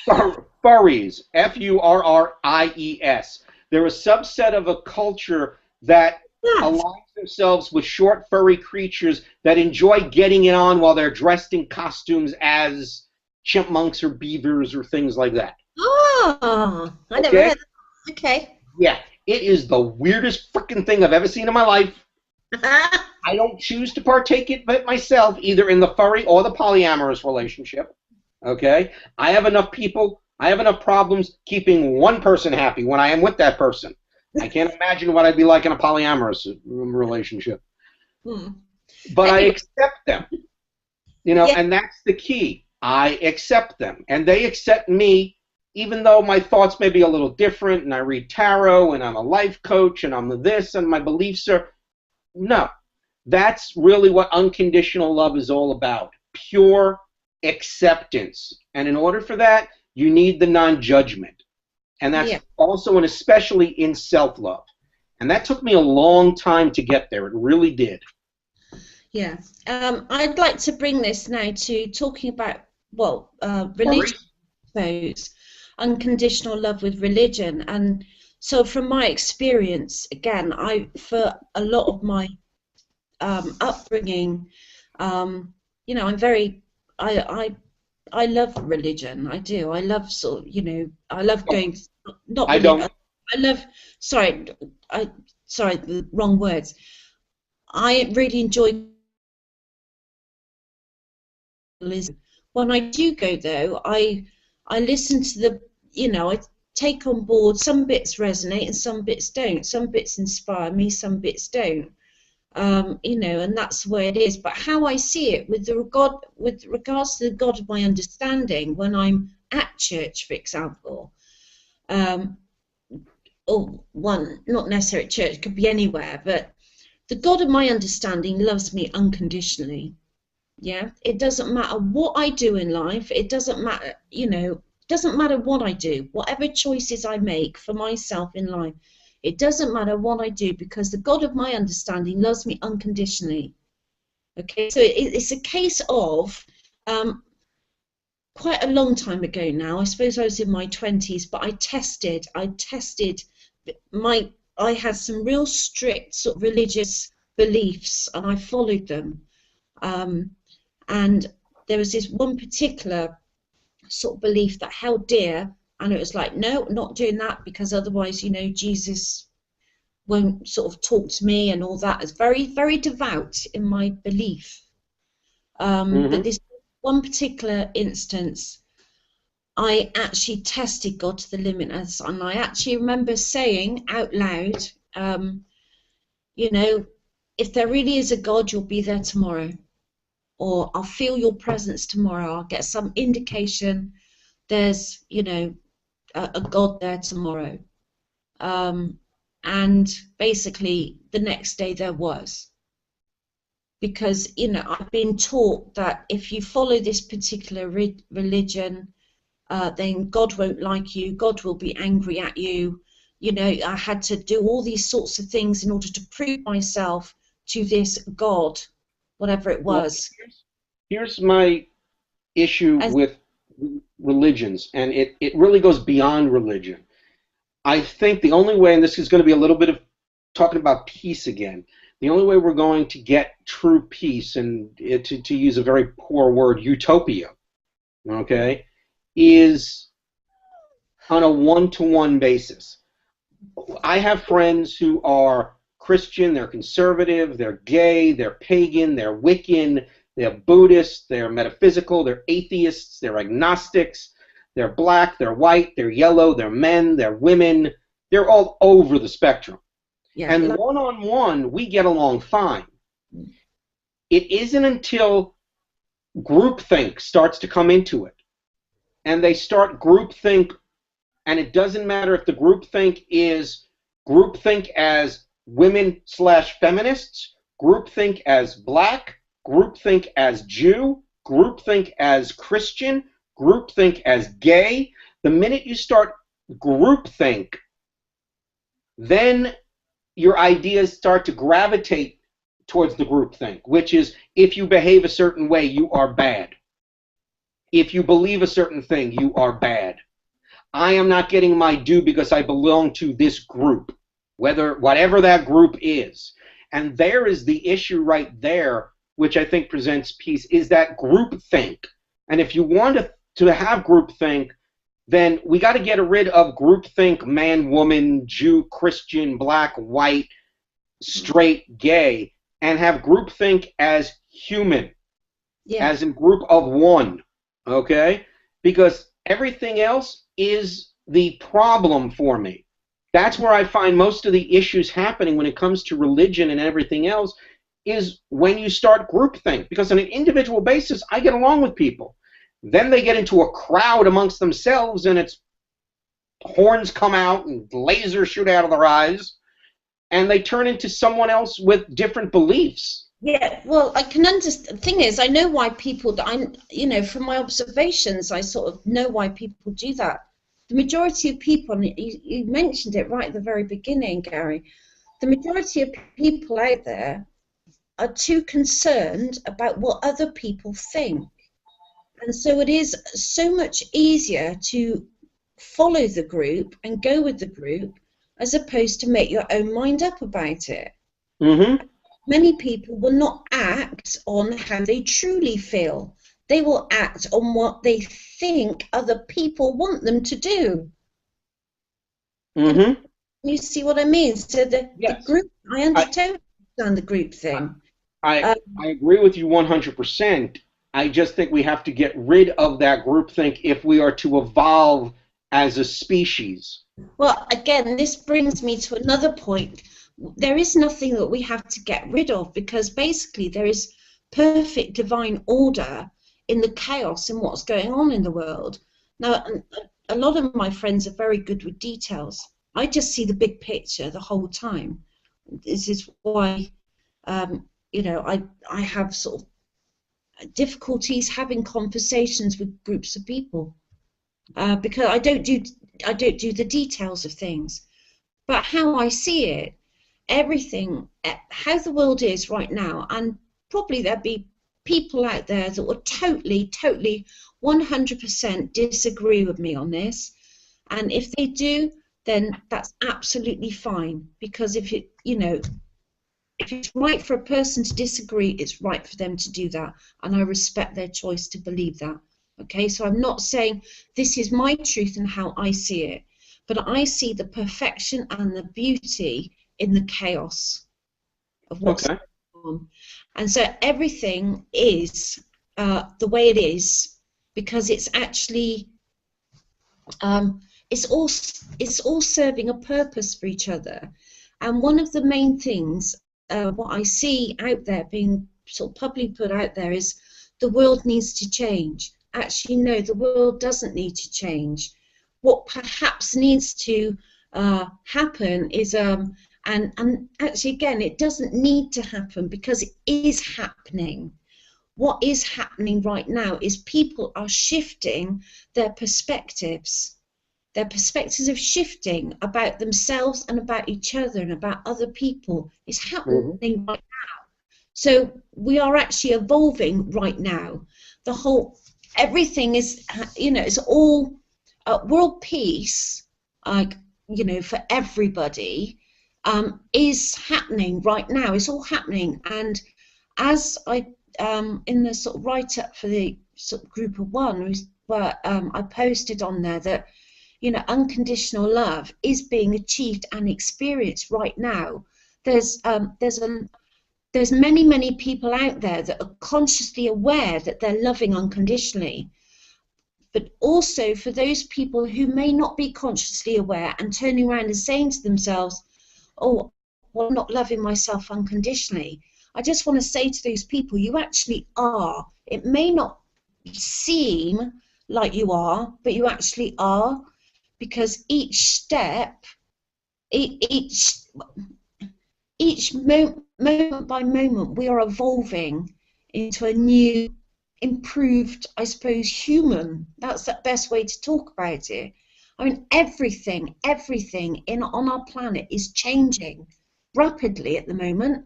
B: Furries. F-U-R-R-I-E-S. They're a subset of a culture that aligns themselves with short, furry creatures that enjoy getting it on while they're dressed in costumes as chipmunks or beavers or things like that.
A: Oh, I never heard that. Okay.
B: Yeah, it is the weirdest freaking thing I've ever seen in my life. I don't choose to partake in it myself, either in the furry or the polyamorous relationship. Okay? I have enough problems keeping one person happy when I am with that person. I can't imagine what I'd be like in a polyamorous relationship. But I accept them. And that's the key. I accept them. And they accept me, even though my thoughts may be a little different, and I read tarot, and I'm a life coach, and I'm this, and my beliefs are... No. That's really what unconditional love is all about. Pure acceptance. And in order for that, you need the non-judgment. And that's also and especially in self-love. And that took me a long time to get there. It really did.
A: Yeah. I'd like to bring this now to talking about, religion, I suppose, unconditional love with religion. And so from my experience, again, for a lot of my upbringing, I'm very, I love religion. I do. I love I love going. Not. Really, I love. Sorry, the wrong words. I really enjoy. When I do go, though, I listen to the. I take on board. Some bits resonate and some bits don't. Some bits inspire me. Some bits don't. You know, and that's the way it is. But how I see it with regards to the God of my understanding, when I'm at church, for example, or one, not necessarily at church, could be anywhere, but the God of my understanding loves me unconditionally. Yeah, it doesn't matter what I do in life. It doesn't matter, you know, it doesn't matter what I do, whatever choices I make for myself in life. It doesn't matter what I do, because the God of my understanding loves me unconditionally. Okay, so it's a case of quite a long time ago now. I suppose I was in my 20s, but I tested I had some real strict sort of religious beliefs, and I followed them. And there was this one particular sort of belief that held dear, and it was like, no, not doing that, because otherwise, you know, Jesus won't sort of talk to me and all that. It's very, very devout in my belief. But this one particular instance, I actually tested God to the limit, and I actually remember saying out loud, you know, if there really is a God, you'll be there tomorrow. Or I'll feel your presence tomorrow. I'll get some indication there's, you know, a God there tomorrow. And basically the next day there was. Because, you know, I've been taught that if you follow this particular religion, then God won't like you, God will be angry at you. You know, I had to do all these sorts of things in order to prove myself to this God, whatever it was.
B: Well, here's my issue with religions, and it really goes beyond religion. I think the only way, and this is going to be a little bit of talking about peace again, the only way we're going to get true peace, and to use a very poor word, utopia, okay, is on a one-to-one basis. I have friends who are Christian, they're conservative, they're gay, they're pagan, they're Wiccan, they're Buddhist, they're metaphysical, they're atheists, they're agnostics, they're black, they're white, they're yellow, they're men, they're women, they're all over the spectrum. Yeah, and one-on-one, we get along fine. It isn't until groupthink starts to come into it, and they start groupthink, and it doesn't matter if the groupthink is groupthink as women/feminists, groupthink as black, groupthink as Jew, groupthink as Christian, groupthink as gay. The minute you start groupthink, then your ideas start to gravitate towards the groupthink, which is if you behave a certain way, you are bad. If you believe a certain thing, you are bad. I am not getting my due because I belong to this group, whatever that group is. And there is the issue right there, which I think presents peace, is that groupthink. And if you want to have groupthink, then we got to get rid of groupthink, man, woman, Jew, Christian, black, white, straight, gay, and have groupthink as human, as in group of one, okay? Because everything else is the problem for me. That's where I find most of the issues happening when it comes to religion and everything else, is when you start groupthink. Because on an individual basis, I get along with people. Then they get into a crowd amongst themselves, and it's horns come out and lasers shoot out of their eyes, and they turn into someone else with different beliefs.
A: Yeah, well, I can understand. The thing is, I know why people, you know, from my observations, I sort of know why people do that. The majority of people, and you mentioned it right at the very beginning, Gary, the majority of people out there are too concerned about what other people think. And so it is so much easier to follow the group and go with the group as opposed to make your own mind up about it.
B: Mm-hmm.
A: Many people will not act on how they truly feel. They will act on what they think other people want them to do.
B: Mm-hmm.
A: You see what I mean? So the group, I understand the group thing.
B: I agree with you 100%. I just think we have to get rid of that groupthink if we are to evolve as a species.
A: Well, again, this brings me to another point. there is nothing that we have to get rid of, because basically there is perfect divine order in the chaos and what's going on in the world. Now, a lot of my friends are very good with details. I just see the big picture the whole time. This is why, you know, I have sort of difficulties having conversations with groups of people, because I don't do the details of things. But how I see it, everything, how the world is right now, and probably there'll be people out there that will totally 100% disagree with me on this, and if they do, then that's absolutely fine, because if it, you know, if it's right for a person to disagree, it's right for them to do that, and I respect their choice to believe that. Okay, so I'm not saying this is my truth and how I see it, but I see the perfection and the beauty in the chaos of what's going on. And so everything is the way it is because it's actually it's all serving a purpose for each other. And one of the main things what I see out there being sort of publicly put out there is the world needs to change. Actually, no, the world doesn't need to change. What perhaps needs to happen is and actually again it doesn't need to happen because it is happening. What is happening right now is people are shifting their perspectives. Their perspectives are shifting about themselves and about each other and about other people. It's happening right now. So we are actually evolving right now. The whole, everything is, you know, it's all world peace, you know, for everybody, is happening right now. It's all happening. And as I, in the sort of write-up for the sort of GroupOf1, where I posted on there that, you know, unconditional love is being achieved and experienced right now. There's many people out there that are consciously aware that they're loving unconditionally, but also for those people who may not be consciously aware and turning around and saying to themselves, oh, well, I'm not loving myself unconditionally. I just want to say to those people, you actually are. It may not seem like you are, but you actually are, because each step, each moment by moment, we are evolving into a new, improved, I suppose, human. That's the best way to talk about it. I mean, everything on our planet is changing rapidly at the moment.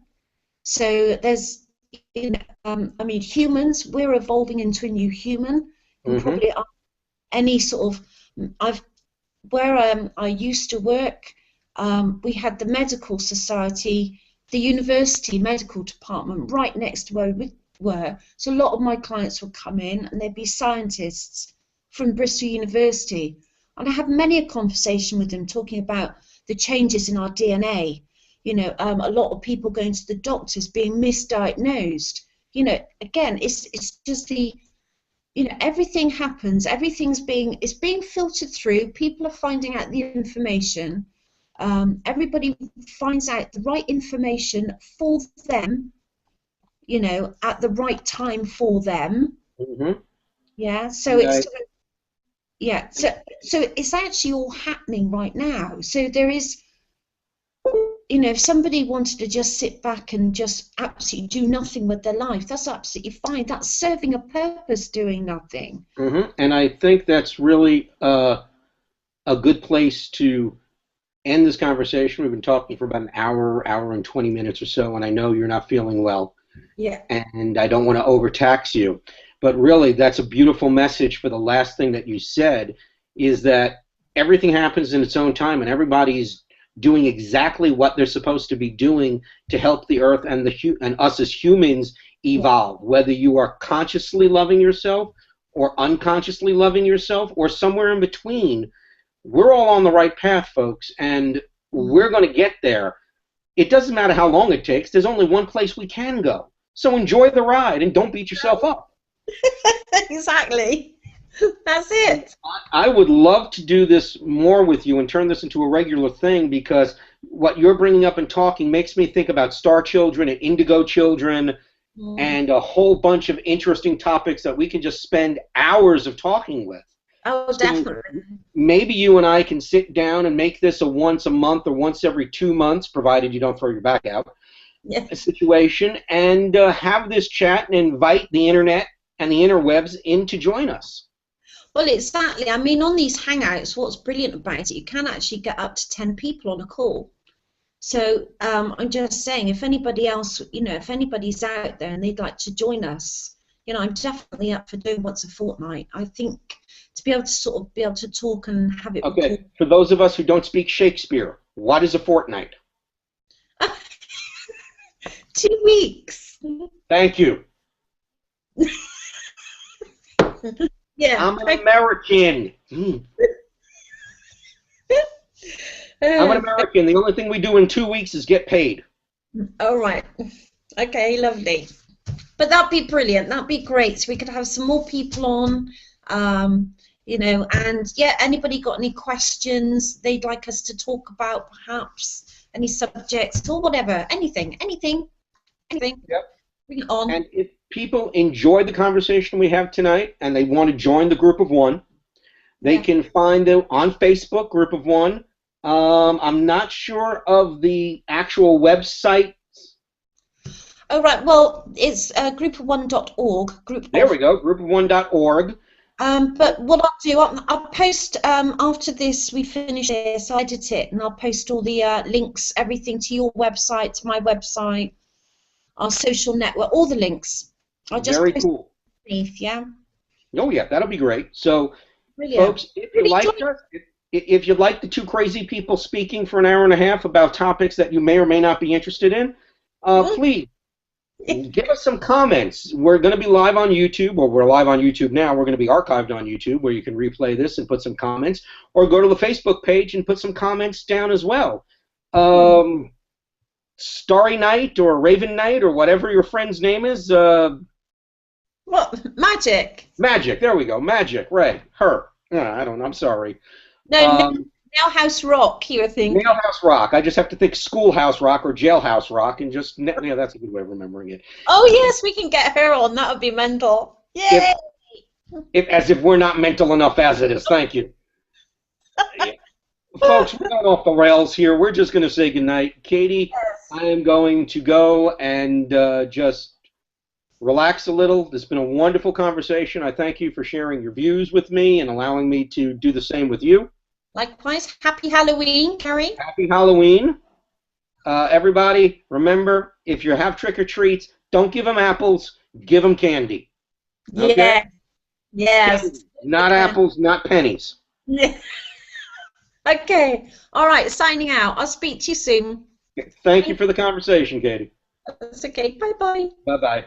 A: So there's, you know, I mean, humans, we're evolving into a new human. And probably any sort of, where I used to work, we had the medical society, the university medical department right next to where we were. So a lot of my clients would come in and there'd be scientists from Bristol University. And I had many a conversation with them talking about the changes in our DNA. You know, a lot of people going to the doctors being misdiagnosed. You know, again, it's just the, you know, everything happens, it's being filtered through, people are finding out the information, everybody finds out the right information for them, you know, at the right time for them. Yeah, so it's sort of, yeah, so it's actually all happening right now. So there is, you know, if somebody wanted to just sit back and just absolutely do nothing with their life, that's absolutely fine. That's serving a purpose, doing nothing.
B: And I think that's really a good place to end this conversation. We've been talking for about an hour and 20 minutes or so, and I know you're not feeling well.
A: Yeah.
B: And I don't want to overtax you. But really, that's a beautiful message for the last thing that you said, is that everything happens in its own time, and everybody's doing exactly what they're supposed to be doing to help the earth and us as humans evolve. Whether you are consciously loving yourself or unconsciously loving yourself or somewhere in between, we're all on the right path, folks, and we're going to get there. It doesn't matter how long it takes. There's only one place we can go. So enjoy the ride and don't beat yourself up.
A: Exactly. That's it.
B: I would love to do this more with you and turn this into a regular thing, because what you're bringing up and talking makes me think about star children and indigo children and a whole bunch of interesting topics that we can just spend hours of talking with.
A: Oh,
B: So
A: definitely.
B: maybe you and I can sit down and make this a once a month or once every 2 months, provided you don't throw your back out, a situation, and have this chat and invite the internet and the interwebs in to join us.
A: Well, exactly. I mean, on these Hangouts, what's brilliant about it, you can actually get up to 10 people on a call. So I'm just saying, if anybody else, if anybody's out there and they'd like to join us, I'm definitely up for doing once a fortnight. I think to be able to sort of be able to talk and have it.
B: Okay,
A: recorded.
B: for those of us who don't speak Shakespeare, what is a fortnight?
A: 2 weeks.
B: Thank you.
A: Yeah.
B: I'm an American. I'm an American. The only thing we do in 2 weeks is get paid.
A: All right. Okay, lovely. But that'd be brilliant. That'd be great. So we could have some more people on, and yeah, anybody got any questions they'd like us to talk about, perhaps any subjects or whatever, anything.
B: Yep.
A: Bring it on.
B: And if people enjoy the conversation we have tonight and they want to join the Group of One, they can find them on Facebook, Group of One. I'm not sure of the actual website.
A: Oh, right. Well, it's GroupOf1.org.
B: There we go, GroupOf1.org.
A: But what I'll do, I'll post after this, we finish this, I'll edit it, and I'll post all the links, everything to your website, to my website, our social network, all the links. I'll just
B: Very
A: post
B: cool.
A: Underneath, yeah.
B: Oh yeah, that'll be great. So,
A: Brilliant.
B: folks, if you like the two crazy people speaking for an hour and a half about topics that you may or may not be interested in, please give us some comments. We're going to be live on YouTube, or we're live on YouTube now. We're going to be archived on YouTube, where you can replay this and put some comments, or go to the Facebook page and put some comments down as well. Starry Night or Raven Night or whatever your friend's name is.
A: What? Magic.
B: Magic. There we go. Magic. Right. Her. I don't know. I'm sorry.
A: No, Nail House Rock, you were thinking.
B: Nail House Rock. I just have to think Schoolhouse Rock or Jailhouse Rock, and just that's a good way of remembering it.
A: Oh yes, we can get her on. That would be mental. Yay!
B: As if we're not mental enough as it is. Thank you. Folks, we're not off the rails here. We're just going to say goodnight. Katy, I am going to go and just relax a little. This has been a wonderful conversation. I thank you for sharing your views with me and allowing me to do the same with you.
A: Likewise. Happy Halloween, Carrie.
B: Happy Halloween. Everybody, remember, if you have trick-or-treats, don't give them apples, give them candy. Okay?
A: Yeah. Yes.
B: Candy, not apples, not pennies.
A: Yeah. Okay. All right. Signing out. I'll speak to you soon.
B: Thank you for the conversation, Katy.
A: That's okay. Bye-bye.
B: Bye-bye.